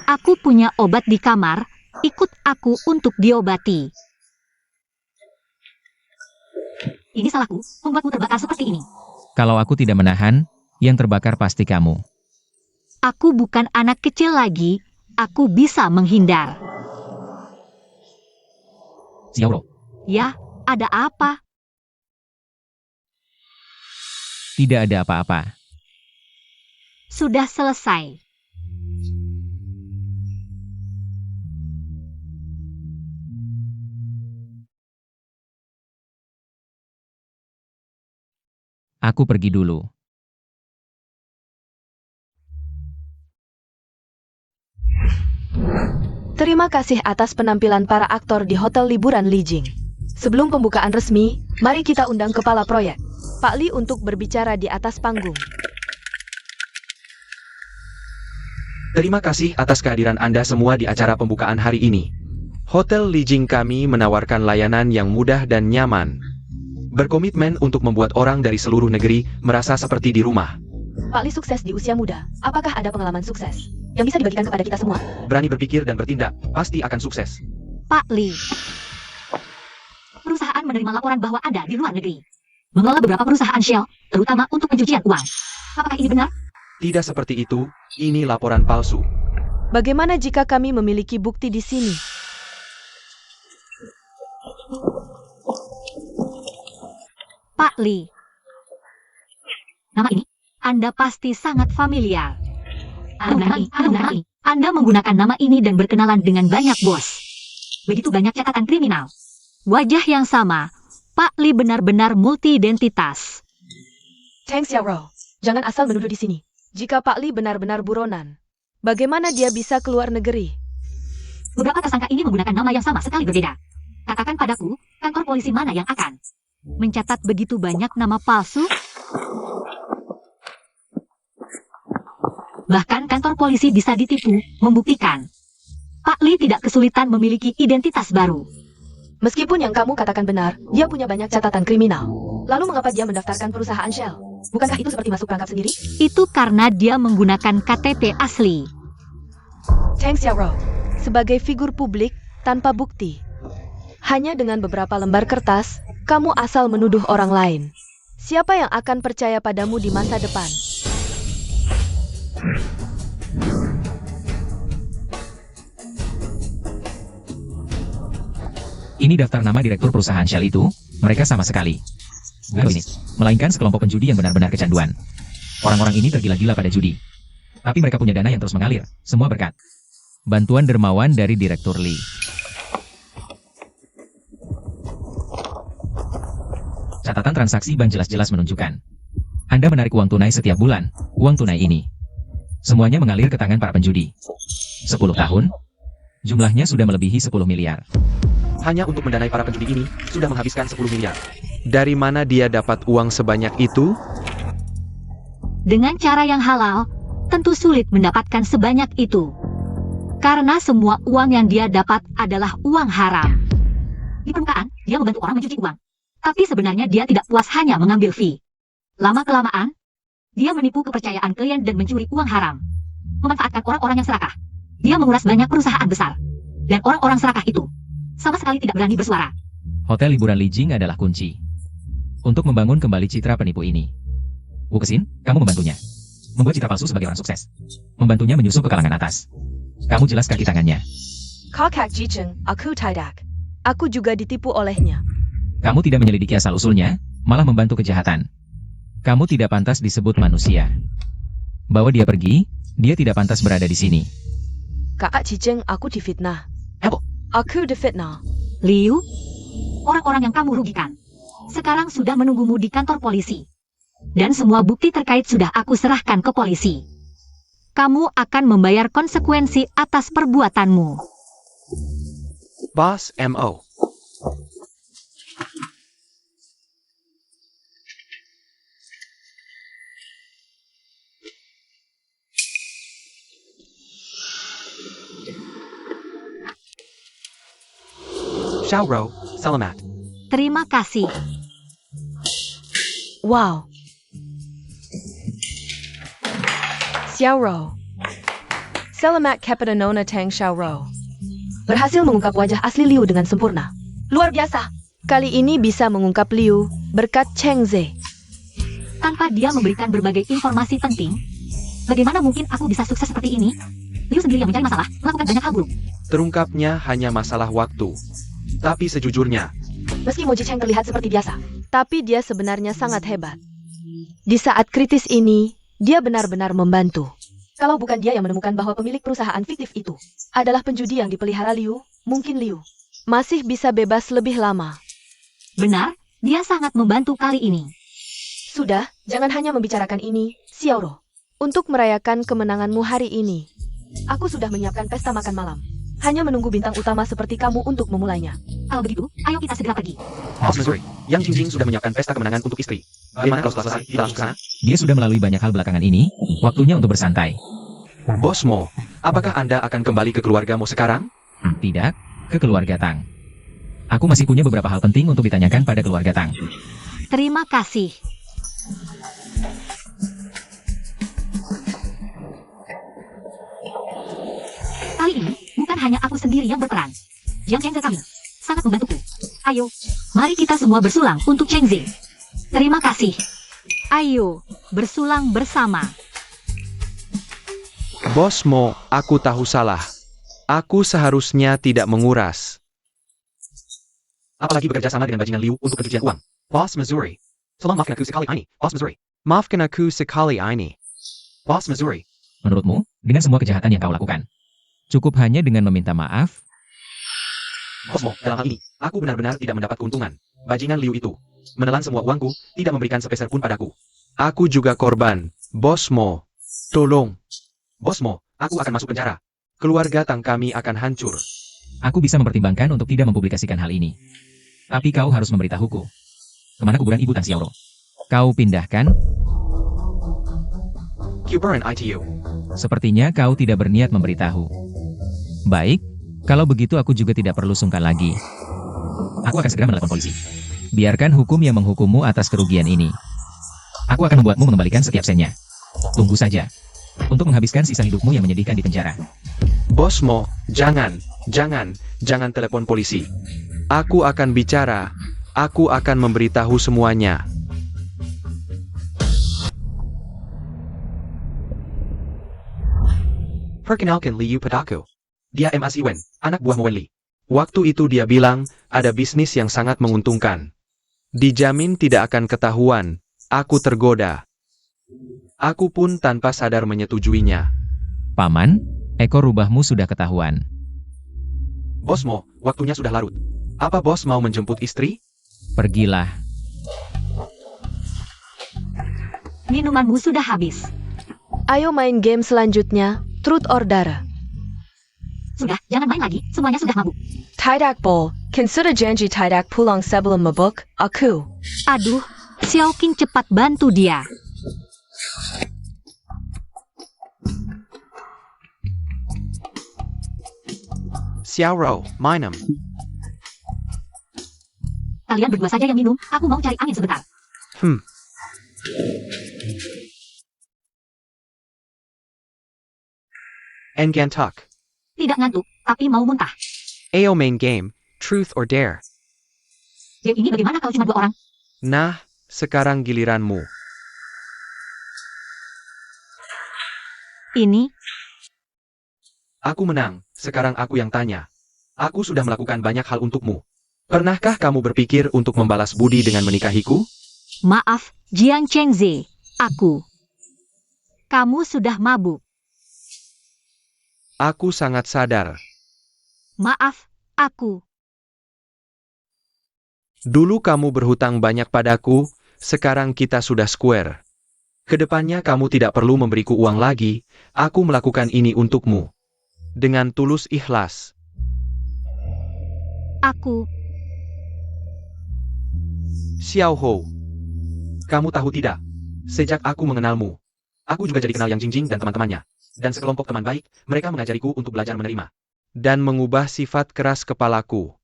aku punya obat di kamar. Ikut aku untuk diobati. Ini salahku, membuatmu terbakar seperti ini. Kalau aku tidak menahan, yang terbakar pasti kamu. Aku bukan anak kecil lagi. Aku bisa menghindar. Xiaoro, Ya, ada apa? tidak ada apa-apa. Sudah selesai. Aku pergi dulu. Terima kasih atas penampilan para aktor di Hotel Liburan Li Jing. Sebelum pembukaan resmi, mari kita undang kepala proyek, Pak Li, untuk berbicara di atas panggung. Terima kasih atas kehadiran Anda semua di acara pembukaan hari ini. Hotel Li Jing kami menawarkan layanan yang mudah dan nyaman. Berkomitmen untuk membuat orang dari seluruh negeri merasa seperti di rumah. Pak Li sukses di usia muda. Apakah ada pengalaman sukses yang bisa dibagikan kepada kita semua? Berani berpikir dan bertindak, pasti akan sukses. Pak Li. Perusahaan menerima laporan bahwa Anda di luar negeri mengelola beberapa perusahaan Shell, terutama untuk pencucian uang. Apakah ini benar? Tidak seperti itu, ini laporan palsu. Bagaimana jika kami memiliki bukti di sini? Pak Li. Nama ini, Anda pasti sangat familiar. Anda menggunakan nama ini dan berkenalan dengan banyak bos. Begitu banyak catatan kriminal. Wajah yang sama, Pak Li benar-benar multi-identitas. Cheng Xiaoro, jangan asal menuduh di sini. Jika Pak Li benar-benar buronan, bagaimana dia bisa keluar negeri? Beberapa tersangka ini menggunakan nama yang sama sekali berbeda. Katakan padaku, kantor polisi mana yang akan mencatat begitu banyak nama palsu? Bahkan kantor polisi bisa ditipu, membuktikan. Pak Li tidak kesulitan memiliki identitas baru. Meskipun yang kamu katakan benar, dia punya banyak catatan kriminal. Lalu mengapa dia mendaftarkan perusahaan Shell? Bukankah itu seperti masuk perangkap sendiri? Itu karena dia menggunakan KTP asli. Cheng Xiaoro, sebagai figur publik tanpa bukti, hanya dengan beberapa lembar kertas, kamu asal menuduh orang lain. Siapa yang akan percaya padamu di masa depan? Ini daftar nama direktur perusahaan Shell itu, mereka sama sekali. Bukan bisnis, melainkan sekelompok penjudi yang benar-benar kecanduan. Orang-orang ini tergila-gila pada judi. Tapi mereka punya dana yang terus mengalir, semua berkat bantuan dermawan dari Direktur Li. Catatan transaksi bank jelas-jelas menunjukkan. Anda menarik uang tunai setiap bulan. Uang tunai ini semuanya mengalir ke tangan para penjudi. 10 tahun, jumlahnya sudah melebihi 10 miliar. Hanya untuk mendanai para penjudi ini, sudah menghabiskan 10 miliar. Dari mana dia dapat uang sebanyak itu? Dengan cara yang halal, tentu sulit mendapatkan sebanyak itu. Karena semua uang yang dia dapat adalah uang haram. Di permukaan, dia membantu orang mencuci uang. Tapi sebenarnya dia tidak puas hanya mengambil fee. Lama-kelamaan, dia menipu kepercayaan klien dan mencuri uang haram. Memanfaatkan orang-orang yang serakah. Dia menguras banyak perusahaan besar. Dan orang-orang serakah itu sama sekali tidak berani bersuara. Hotel liburan Li Jing adalah kunci untuk membangun kembali citra penipu ini. Wu Kexin, kamu membantunya. Membuat citra palsu sebagai orang sukses. Membantunya menyusup ke kalangan atas. Kamu jelas kaki tangannya. Kakak Jicheng, aku tidak. Aku juga ditipu olehnya. Kamu tidak menyelidiki asal-usulnya, malah membantu kejahatan. Kamu tidak pantas disebut manusia. Bawa dia pergi, dia tidak pantas berada di sini. Kakak Jicheng, aku difitnah. Apa? Aku difitnah. Liu, orang-orang yang kamu rugikan sekarang sudah menunggumu di kantor polisi. Dan semua bukti terkait sudah aku serahkan ke polisi. Kamu akan membayar konsekuensi atas perbuatanmu. Boss M.O. Xiaoro, selamat. Terima kasih. Wow. Xiaoro. Selamat kepada Nona Tang Xiaoro. Berhasil mengungkap wajah asli Liu dengan sempurna. Luar biasa. Kali ini bisa mengungkap Liu berkat Cheng Ze. Tanpa dia memberikan berbagai informasi penting, bagaimana mungkin aku bisa sukses seperti ini? Liu sendiri yang mencari masalah, melakukan banyak hal buruk. Terungkapnya hanya masalah waktu. Tapi sejujurnya, Meski Mo Jicheng terlihat seperti biasa, tapi dia sebenarnya sangat hebat. Di saat kritis ini, dia benar-benar membantu. Kalau bukan dia yang menemukan bahwa pemilik perusahaan fiktif itu adalah penjudi yang dipelihara Liu, mungkin Liu masih bisa bebas lebih lama. Benar, dia sangat membantu kali ini. Sudah, jangan hanya membicarakan ini, Xiaoro. Untuk merayakan kemenanganmu hari ini, aku sudah menyiapkan pesta makan malam. Hanya menunggu bintang utama seperti kamu untuk memulainya. Kalau begitu, ayo kita segera pergi. Boss Missouri, Yang Jingjing sudah menyiapkan pesta kemenangan untuk istri. Bagaimana kalau setelah selesai, kita langsung ke sana? Dia sudah melalui banyak hal belakangan ini, waktunya untuk bersantai. Bos Mo, apakah Anda akan kembali ke keluarga Mo sekarang? Tidak, ke keluarga Tang. Aku masih punya beberapa hal penting untuk ditanyakan pada keluarga Tang. Terima kasih. Kali ini, bukan hanya aku sendiri yang berperan. Yang Cheng Ze kami sangat membantuku. Ayo, mari kita semua bersulang untuk Cheng Ze. Terima kasih. Ayo, bersulang bersama. Bos Mo, aku tahu salah. Aku seharusnya tidak menguras. Apalagi bekerja sama dengan bajingan Liu untuk pencucian uang. Boss Missouri. Tolong maafkan aku sekali ini, Boss Missouri. Maafkan aku sekali ini. Boss Missouri. Menurutmu, dengan semua kejahatan yang kau lakukan, cukup hanya dengan meminta maaf? Bos Mo, dalam hal ini, aku benar-benar tidak mendapat keuntungan. Bajingan Liu itu menelan semua uangku, tidak memberikan sepeser pun padaku. Aku juga korban. Bos Mo, tolong. Bos Mo, aku akan masuk penjara. Keluarga Tang kami akan hancur. Aku bisa mempertimbangkan untuk tidak mempublikasikan hal ini. Tapi kau harus memberitahuku. Kemana kuburan Ibu Tang Xiaoro? Kau pindahkan? Kuburan ITU. Sepertinya kau tidak berniat memberitahu. Baik, kalau begitu aku juga tidak perlu sungkan lagi. Aku akan segera menelpon polisi. Biarkan hukum yang menghukummu atas kerugian ini. Aku akan membuatmu mengembalikan setiap sennya. Tunggu saja. Untuk menghabiskan sisa hidupmu yang menyedihkan di penjara. Bos Mo, jangan telepon polisi. Aku akan bicara. Aku akan memberitahu semuanya. Perkenalkan Liu padaku. Dia M.A.C. Wen, anak buah Mo Wenli. Waktu itu dia bilang, ada bisnis yang sangat menguntungkan. Dijamin tidak akan ketahuan. Aku tergoda. Aku pun tanpa sadar menyetujuinya. Paman, ekor rubahmu sudah ketahuan. Bos Mo, waktunya sudah larut. Apa bos mau menjemput istri? Pergilah. Minumanmu sudah habis. Ayo main game selanjutnya, Truth or Dare. Sudah, jangan main lagi. Semuanya sudah mabuk. Tidak Bol, consider janji tidak pulang sebelum mabuk, aku. Aduh, Xiao Qing cepat bantu dia. Xiaoro, minum. Kalian berdua saja yang minum. Aku mau cari angin sebentar. Engantuk. Tidak ngantuk, tapi mau muntah. Ayo main game, Truth or Dare. Game ini bagaimana kalau cuma 2 orang? Nah, sekarang giliranmu. Ini, Aku menang, sekarang aku yang tanya. Aku sudah melakukan banyak hal untukmu. Pernahkah kamu berpikir untuk membalas budi dengan menikahiku? maaf, Jiang Chengze. Aku. Kamu sudah mabuk. Aku sangat sadar. Maaf, aku. Dulu kamu berhutang banyak padaku, sekarang kita sudah square. Kedepannya kamu tidak perlu memberiku uang lagi, aku melakukan ini untukmu. Dengan tulus ikhlas. Aku. Xiao Ho. Kamu tahu tidak? Sejak aku mengenalmu, aku juga jadi kenal Yang Jingjing dan teman-temannya. Dan sekelompok teman baik, mereka mengajariku untuk belajar menerima. Dan mengubah sifat keras kepalaku.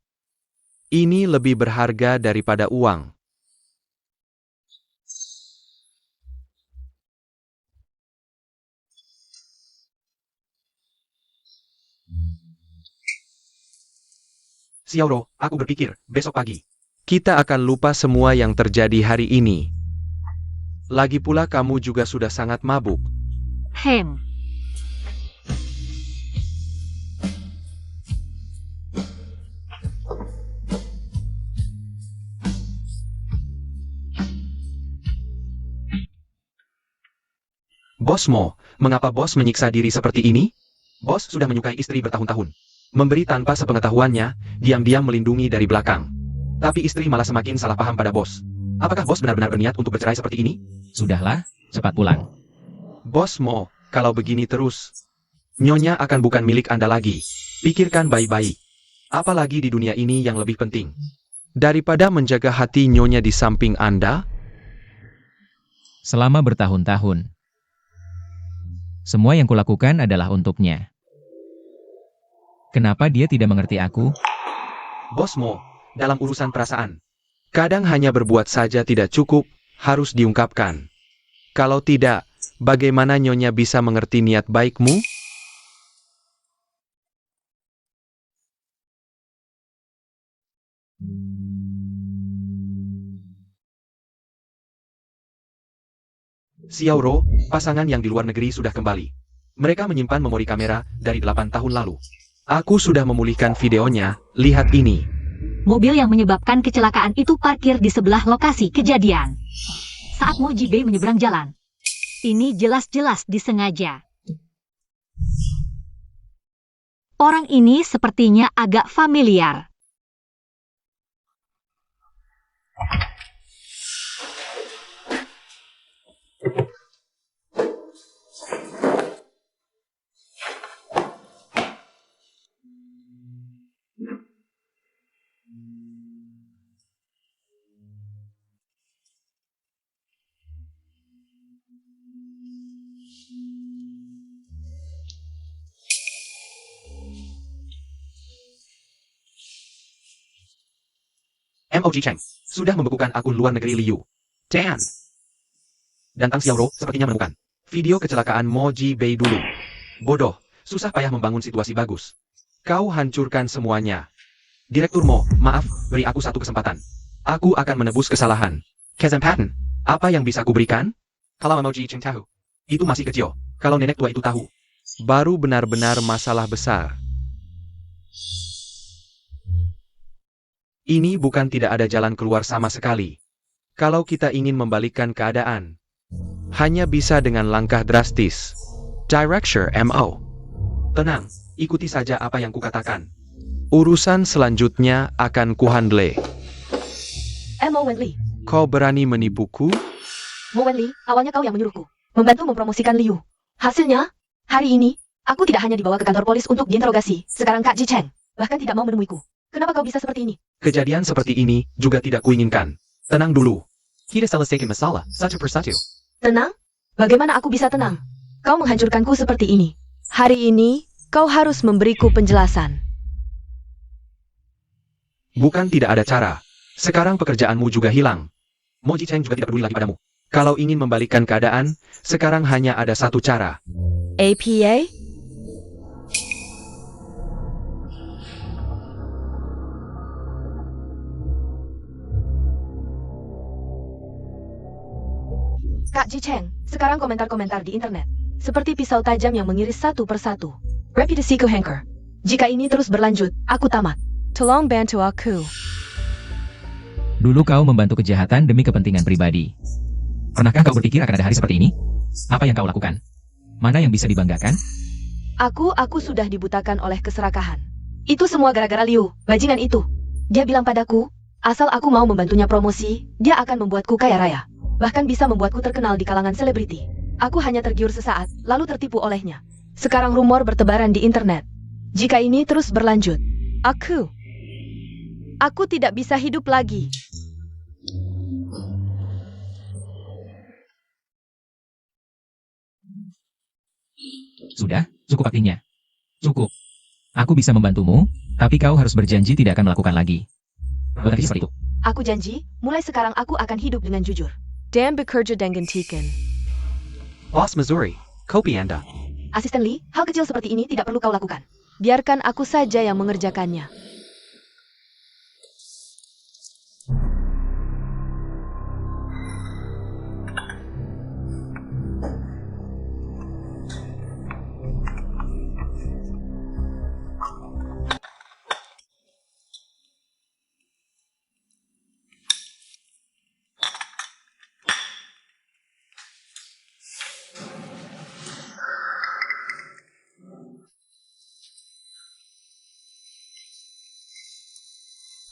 Ini lebih berharga daripada uang. Xiaoro, aku berpikir, besok pagi. Kita akan lupa semua yang terjadi hari ini. Lagi pula kamu juga sudah sangat mabuk. Hem. Bos Mo, mengapa bos menyiksa diri seperti ini? Bos sudah menyukai istri bertahun-tahun. Memberi tanpa sepengetahuannya, diam-diam melindungi dari belakang. Tapi istri malah semakin salah paham pada bos. Apakah bos benar-benar berniat untuk bercerai seperti ini? Sudahlah, cepat pulang. Bos Mo, kalau begini terus, Nyonya akan bukan milik Anda lagi. Pikirkan baik-baik. Apalagi di dunia ini yang lebih penting. Daripada menjaga hati Nyonya di samping Anda, Selama bertahun-tahun, semua yang kulakukan adalah untuknya. Kenapa dia tidak mengerti aku? Bos Mo, dalam urusan perasaan, kadang hanya berbuat saja tidak cukup, harus diungkapkan. Kalau tidak, bagaimana Nyonya bisa mengerti niat baikmu? Xiaoro, pasangan yang di luar negeri sudah kembali. Mereka menyimpan memori kamera dari 8 tahun lalu. Aku sudah memulihkan videonya, lihat ini. Mobil yang menyebabkan kecelakaan itu parkir di sebelah lokasi kejadian. Saat Mo Jibei menyeberang jalan. Ini jelas-jelas disengaja. Orang ini sepertinya agak familiar. MOG Cheng sudah membekukan akun luar negeri Liu. Dan Tang Xiaoro sepertinya menemukan video kecelakaan Mo Jibei dulu. Bodoh, susah payah membangun situasi bagus. Kau hancurkan semuanya. Direktur Mo, maaf, beri aku satu kesempatan. Aku akan menebus kesalahan. Kesempatan, apa yang bisa kuberikan? Kalau MOG Cheng tahu, itu masih kecil. Kalau nenek tua itu tahu, baru benar-benar masalah besar. Ini bukan tidak ada jalan keluar sama sekali. Kalau kita ingin membalikkan keadaan, hanya bisa dengan langkah drastis. Director MO. Tenang, ikuti saja apa yang kukatakan. Urusan selanjutnya akan kuhandle. Mo Wenli. Kau berani menipuku? Mo Wenli, awalnya kau yang menyuruhku membantu mempromosikan Liu. Hasilnya, hari ini, aku tidak hanya dibawa ke kantor polis untuk diinterogasi. Sekarang Kak Ji Cheng bahkan tidak mau menemuiku. Kenapa kau bisa seperti ini? Kejadian seperti ini juga tidak kuinginkan. Tenang dulu. Kita selesaikan masalah satu persatu. Tenang? Bagaimana aku bisa tenang? Kau menghancurkanku seperti ini. Hari ini, kau harus memberiku penjelasan. Bukan tidak ada cara. Sekarang pekerjaanmu juga hilang. Mo Ji Cheng juga tidak peduli lagi padamu. Kalau ingin membalikkan keadaan, sekarang hanya ada satu cara. APA? Kak Ji Cheng, sekarang komentar-komentar di internet. Seperti pisau tajam yang mengiris satu persatu. Reputasiku hancur. Jika ini terus berlanjut, aku tamat. Tolong bantu aku. Dulu kau membantu kejahatan demi kepentingan pribadi. Pernahkah kau berpikir akan ada hari seperti ini? Apa yang kau lakukan? Mana yang bisa dibanggakan? Aku sudah dibutakan oleh keserakahan. Itu semua gara-gara Liu, bajingan itu. Dia bilang padaku, asal aku mau membantunya promosi, dia akan membuatku kaya raya. Bahkan bisa membuatku terkenal di kalangan selebriti. Aku hanya tergiur sesaat, lalu tertipu olehnya. Sekarang rumor bertebaran di internet. Jika ini terus berlanjut, aku tidak bisa hidup lagi. Sudah, cukup artinya. Cukup. Aku bisa membantumu, tapi kau harus berjanji tidak akan melakukan lagi. Bukan seperti itu. Aku janji, mulai sekarang aku akan hidup dengan jujur. Dan bekerja dengan tiken. Boss Missouri, kopi Anda. Asisten Lee, hal kecil seperti ini tidak perlu kau lakukan. Biarkan aku saja yang mengerjakannya.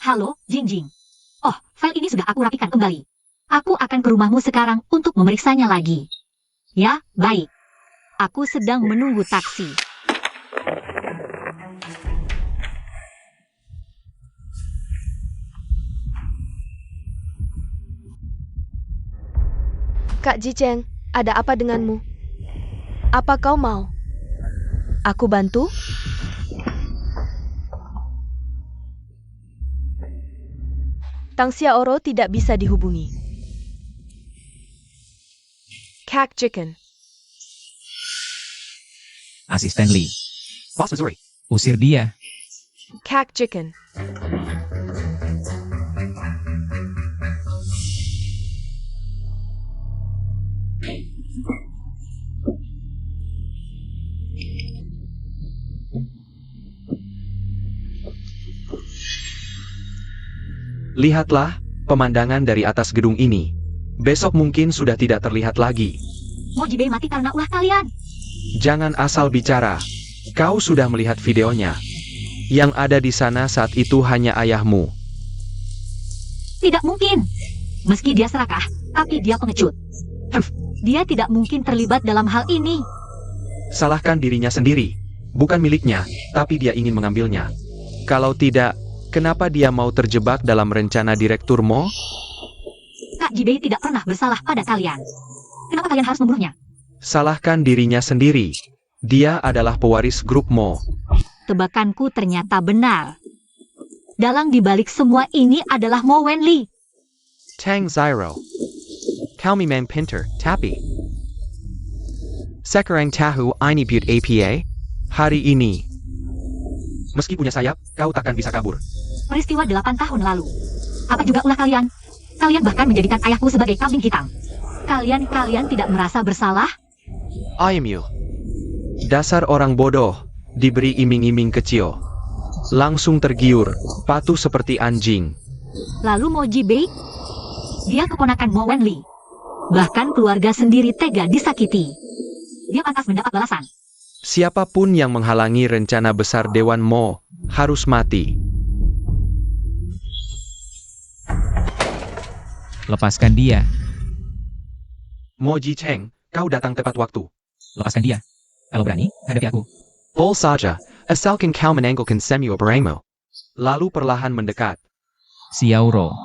Halo, Jingjing. Oh, file ini sudah aku rapikan kembali. Aku akan ke rumahmu sekarang untuk memeriksanya lagi. Ya, baik. Aku sedang menunggu taksi. Kak Ji Cheng, ada apa denganmu? Apa kau mau? Aku bantu? Tang Xiaoro tidak bisa dihubungi. Kak Chicken. Asisten Lee, Boss Missouri. usir dia. Kak Chicken. Lihatlah pemandangan dari atas gedung ini. Besok mungkin sudah tidak terlihat lagi. Mo Jibei mati karena ulah kalian. Jangan asal bicara. Kau sudah melihat videonya. Yang ada di sana saat itu hanya ayahmu. Tidak mungkin. Meski dia serakah, tapi dia pengecut. Dia tidak mungkin terlibat dalam hal ini. Salahkan dirinya sendiri. Bukan miliknya, tapi dia ingin mengambilnya. Kalau tidak, kenapa dia mau terjebak dalam rencana Direktur Mo? Kak Jibei tidak pernah bersalah pada kalian. Kenapa kalian harus membunuhnya? Salahkan dirinya sendiri. Dia adalah pewaris grup Mo. Tebakanku ternyata benar. Dalang dibalik semua ini adalah Mo Wenli. Tang Zyro. Kau memang pinter, tapi sekarang tahu ini but APA? Hari ini. Meski punya sayap, kau takkan bisa kabur. Peristiwa 8 tahun lalu. Apa juga ulah kalian? Kalian bahkan menjadikan ayahku sebagai kambing hitam. Kalian tidak merasa bersalah? IMU. Dasar orang bodoh, diberi iming-iming kecil. Langsung tergiur, patuh seperti anjing. Lalu Mo Jibei? Dia keponakan Mo Wenli. Bahkan keluarga sendiri tega disakiti. Dia pantas mendapat balasan. Siapapun yang menghalangi rencana besar Dewan Mo, harus mati. Lepaskan dia. Mo Ji Cheng, kau datang tepat waktu. Lepaskan dia. Kalau berani, hadapi aku. Bol saja, asalkan kau menanggalkan semua barangmu. Lalu perlahan mendekat. Xiao Ro.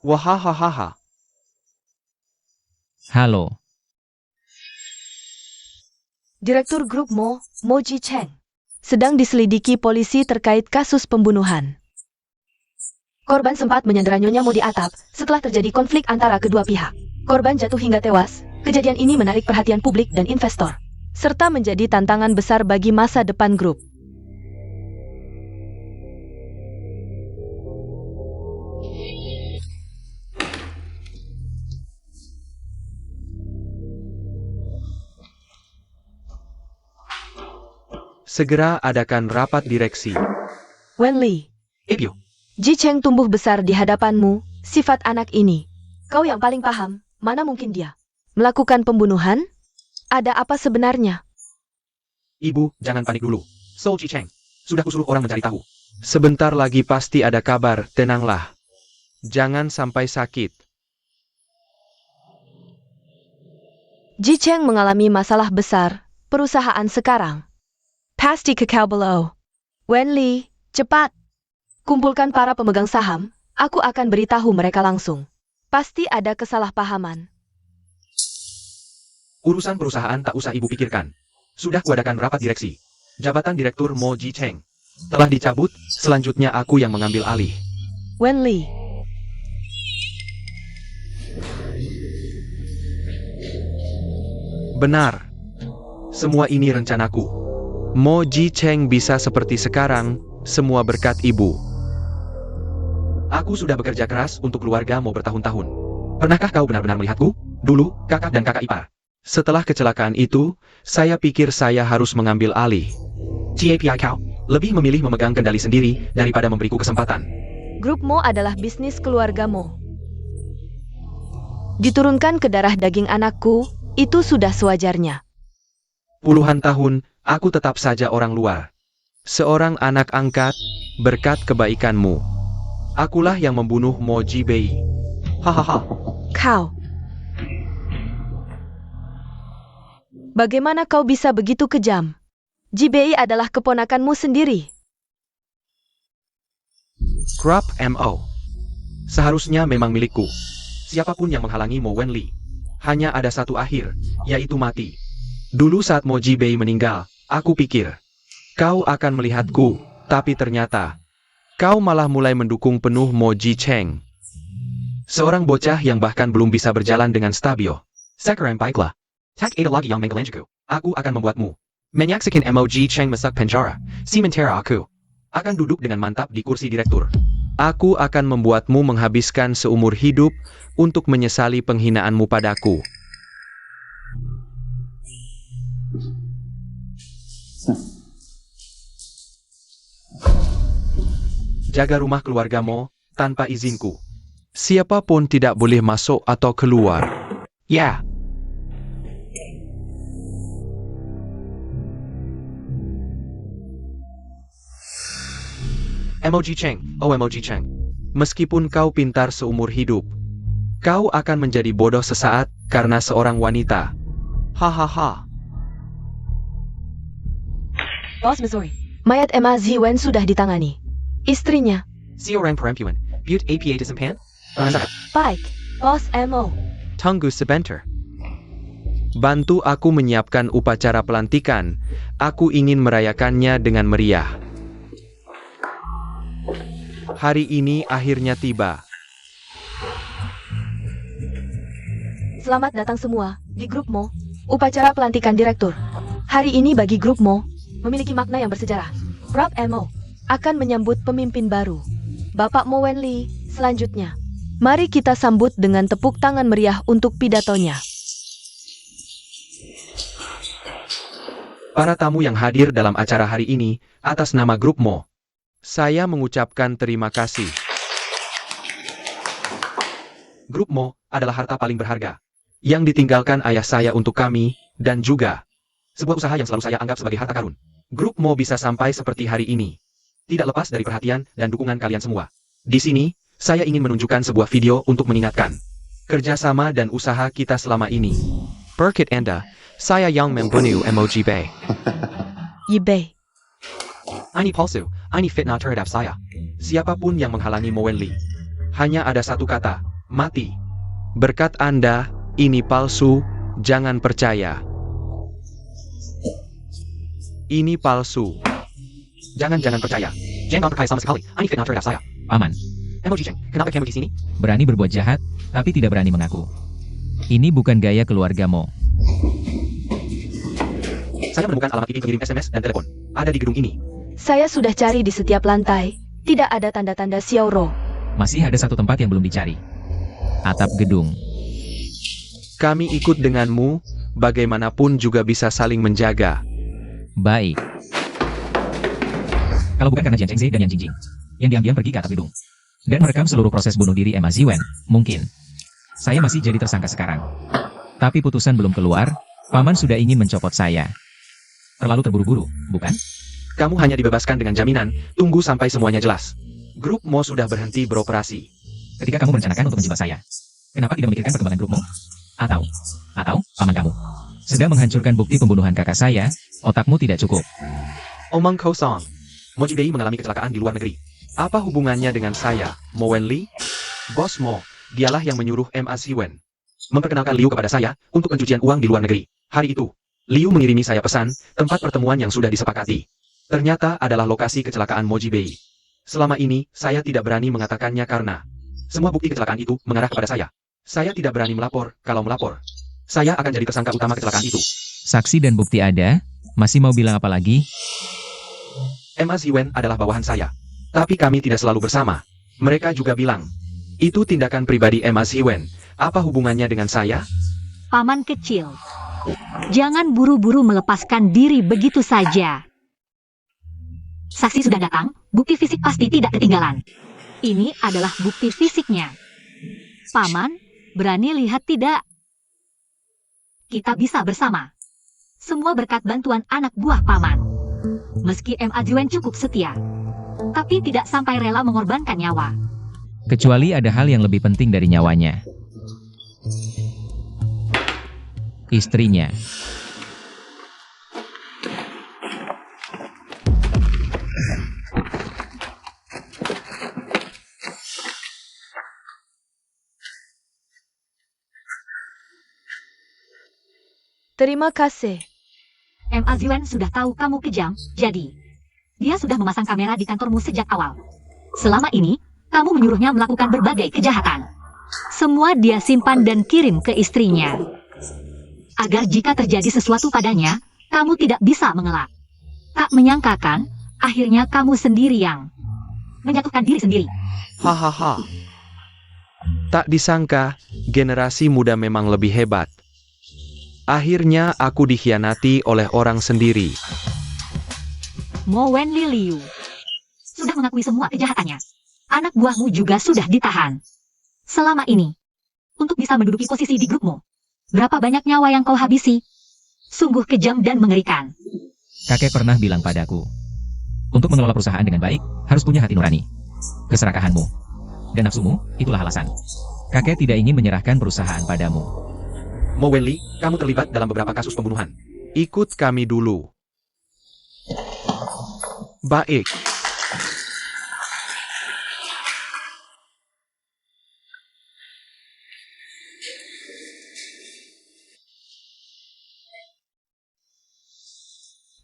Wahahaha. Halo. Direktur Grup Mo, Mo Ji Cheng, sedang diselidiki polisi terkait kasus pembunuhan. Korban sempat menyandera Nyonya Mo di atap setelah terjadi konflik antara kedua pihak. Korban jatuh hingga tewas. Kejadian ini menarik perhatian publik dan investor, serta menjadi tantangan besar bagi masa depan grup. Segera adakan rapat direksi. Wen Li, Ipyo, Ji Cheng tumbuh besar di hadapanmu, sifat anak ini. Kau yang paling paham, mana mungkin dia melakukan pembunuhan? Ada apa sebenarnya? Ibu, jangan panik dulu. Soul Ji Cheng, sudah kusuruh orang mencari tahu. Sebentar lagi pasti ada kabar, tenanglah. Jangan sampai sakit. Ji Cheng mengalami masalah besar, perusahaan sekarang. Pasti kekal below. Wen Li, cepat. Kumpulkan para pemegang saham, aku akan beritahu mereka langsung. Pasti ada kesalahpahaman. Urusan perusahaan tak usah ibu pikirkan. Sudah kuadakan rapat direksi. Jabatan Direktur Mo Ji Cheng telah dicabut, selanjutnya aku yang mengambil alih. Wen Li, Benar. Semua ini rencanaku. Mo Ji Cheng bisa seperti sekarang, semua berkat ibu. Aku sudah bekerja keras untuk keluarga Mo bertahun-tahun. Pernahkah kau benar-benar melihatku? Dulu, kakak dan kakak ipar. Setelah kecelakaan itu, saya pikir saya harus mengambil alih. Cie kau lebih memilih memegang kendali sendiri daripada memberiku kesempatan. Grup Mo adalah bisnis keluarga Mo. Diturunkan ke darah daging anakku, itu sudah sewajarnya. Puluhan tahun, aku tetap saja orang luar. Seorang anak angkat, berkat kebaikanmu. Akulah yang membunuh Mo Ji Bei. Hahaha. Kau. Bagaimana kau bisa begitu kejam? Ji Bei adalah keponakanmu sendiri. Crop Mo. Seharusnya memang milikku. Siapapun yang menghalangi Mo Wen Li, hanya ada satu akhir, yaitu mati. Dulu saat Mo Ji Bei meninggal, aku pikir, kau akan melihatku, tapi ternyata, kau malah mulai mendukung penuh Mo Ji Cheng. Seorang bocah yang bahkan belum bisa berjalan dengan stabil. Sekarang baiklah. Tak ada lagi yang menggelanjaku. Aku akan membuatmu menyaksikan Mo Ji Cheng masuk penjara. Sementara aku akan duduk dengan mantap di kursi direktur. Aku akan membuatmu menghabiskan seumur hidup untuk menyesali penghinaanmu padaku. Jaga rumah keluargamu tanpa izinku. Siapapun tidak boleh masuk atau keluar. Ya. Mo Ji Cheng, oh Mo Ji Cheng. Meskipun kau pintar seumur hidup, kau akan menjadi bodoh sesaat karena seorang wanita. Hahaha. Boss Missouri. Mayat Emma Ziwen sudah ditangani. Istrinya. Seorang perempuan, Butte APA disempan? Baik, Boss Mo. Tunggu sebentar. Bantu aku menyiapkan upacara pelantikan. Aku ingin merayakannya dengan meriah. Hari ini akhirnya tiba. Selamat datang semua di Grup Mo. Upacara pelantikan direktur. Hari ini bagi Grup Mo memiliki makna yang bersejarah. Rob Mo akan menyambut pemimpin baru, Bapak Mo Wen Li, selanjutnya. Mari kita sambut dengan tepuk tangan meriah untuk pidatonya. Para tamu yang hadir dalam acara hari ini, atas nama Grup Mo, saya mengucapkan terima kasih. Grup Mo adalah harta paling berharga yang ditinggalkan ayah saya untuk kami, dan juga sebuah usaha yang selalu saya anggap sebagai harta karun. Grup Mo bisa sampai seperti hari ini tidak lepas dari perhatian dan dukungan kalian semua. Di sini, saya ingin menunjukkan sebuah video untuk mengingatkan kerjasama dan usaha kita selama ini. Berkat Anda, saya yang membunuh emoji Bay. Yibei. Ini palsu, ini fitnah terhadap saya. Siapapun yang menghalangi Mo Wenli, hanya ada satu kata, mati. Berkat Anda, ini palsu, jangan percaya. Ini palsu. Jangan percaya. Jangan percaya sama sekali, ini fitnah terhadap saya. Paman, Emoji Cheng, kenapa kamu di sini? berani berbuat jahat, tapi tidak berani mengaku. Ini bukan gaya keluarga Mo. Saya menemukan alamat ini pengirim SMS dan telepon. Ada di gedung ini. Saya sudah cari di setiap lantai. Tidak ada tanda-tanda Xiaoro. Masih ada satu tempat yang belum dicari. Atap gedung. Kami ikut denganmu, bagaimanapun juga bisa saling menjaga. Baik. Kalau bukan karena Jian Chengzi dan Yan Jingjing, yang diam-diam pergi ke atap gedung dan merekam seluruh proses bunuh diri Emma Ziwen, mungkin saya masih jadi tersangka sekarang. Tapi putusan belum keluar, Paman sudah ingin mencopot saya. Terlalu terburu-buru, bukan? Kamu hanya dibebaskan dengan jaminan, tunggu sampai semuanya jelas. Grup Mo sudah berhenti beroperasi. Ketika kamu merencanakan untuk menjebak saya, kenapa tidak memikirkan perkembangan grupmu? Atau paman kamu sedang menghancurkan bukti pembunuhan kakak saya, otakmu tidak cukup. Omong kosong. Mo Jibei mengalami kecelakaan di luar negeri. Apa hubungannya dengan saya, Mo Wenli? Bos Mo, dialah yang menyuruh Ma Ziwen memperkenalkan Liu kepada saya untuk pencucian uang di luar negeri. Hari itu, Liu mengirimi saya pesan, tempat pertemuan yang sudah disepakati. Ternyata adalah lokasi kecelakaan Mo Jibei. Selama ini, saya tidak berani mengatakannya karena semua bukti kecelakaan itu mengarah kepada saya. Saya tidak berani melapor, kalau melapor, saya akan jadi tersangka utama kecelakaan itu. Saksi dan bukti ada, masih mau bilang apa lagi? Ma Ziwen adalah bawahan saya. Tapi kami tidak selalu bersama. Mereka juga bilang, itu tindakan pribadi Ma Ziwen. Apa hubungannya dengan saya? Paman kecil, jangan buru-buru melepaskan diri begitu saja. Saksi sudah datang, bukti fisik pasti tidak ketinggalan. Ini adalah bukti fisiknya. Paman, berani lihat tidak? Kita bisa bersama. Semua berkat bantuan anak buah Paman. Meski Ma Ziwen cukup setia, tapi tidak sampai rela mengorbankan nyawa. Kecuali ada hal yang lebih penting dari nyawanya. Istrinya. Terima kasih. Ma Ziwen sudah tahu kamu kejam, jadi dia sudah memasang kamera di kantormu sejak awal. Selama ini, kamu menyuruhnya melakukan berbagai kejahatan. Semua dia simpan dan kirim ke istrinya. Agar jika terjadi sesuatu padanya, kamu tidak bisa mengelak. Tak menyangkakan, akhirnya kamu sendiri yang menjatuhkan diri sendiri. Hahaha. Tak disangka, generasi muda memang lebih hebat. Akhirnya aku dikhianati oleh orang sendiri. Mo Wenli Liu sudah mengakui semua kejahatannya. Anak buahmu juga sudah ditahan. Selama ini, untuk bisa menduduki posisi di grupmu, berapa banyak nyawa yang kau habisi? Sungguh kejam dan mengerikan. Kakek pernah bilang padaku, untuk mengelola perusahaan dengan baik, harus punya hati nurani. Keserakahanmu dan nafsumu, itulah alasan. Kakek tidak ingin menyerahkan perusahaan padamu. Mo Wenli, kamu terlibat dalam beberapa kasus pembunuhan. Ikut kami dulu. Baik.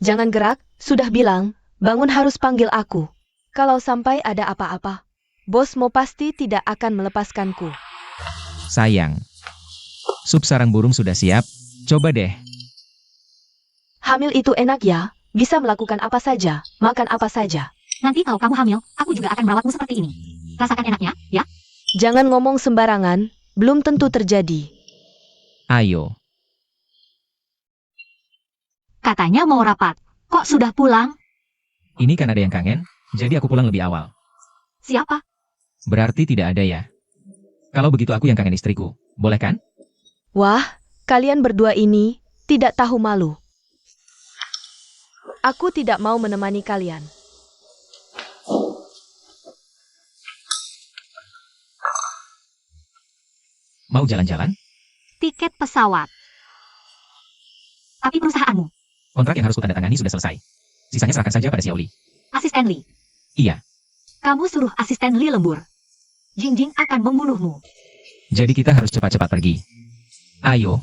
Jangan gerak, sudah bilang, bangun harus panggil aku. Kalau sampai ada apa-apa, bos Mo pasti tidak akan melepaskanku. Sayang. Sup sarang burung sudah siap, coba deh. Hamil itu enak ya, bisa melakukan apa saja, makan apa saja. Nanti kalau kamu hamil, aku juga akan merawatmu seperti ini. Rasakan enaknya, ya? Jangan ngomong sembarangan, belum tentu terjadi. Ayo. Katanya mau rapat, kok sudah pulang? Ini kan ada yang kangen, jadi aku pulang lebih awal. Siapa? Berarti tidak ada ya. Kalau begitu aku yang kangen istriku, boleh kan? Wah, kalian berdua ini tidak tahu malu. Aku tidak mau menemani kalian. Mau jalan-jalan? Tiket pesawat. Tapi perusahaanmu, Kontrak yang harus kutandatangani sudah selesai. Sisanya serahkan saja pada Xiaoli. asisten Li. Iya, Kamu suruh asisten Li lembur. Jingjing akan membunuhmu. jadi kita harus cepat-cepat pergi. Ayo,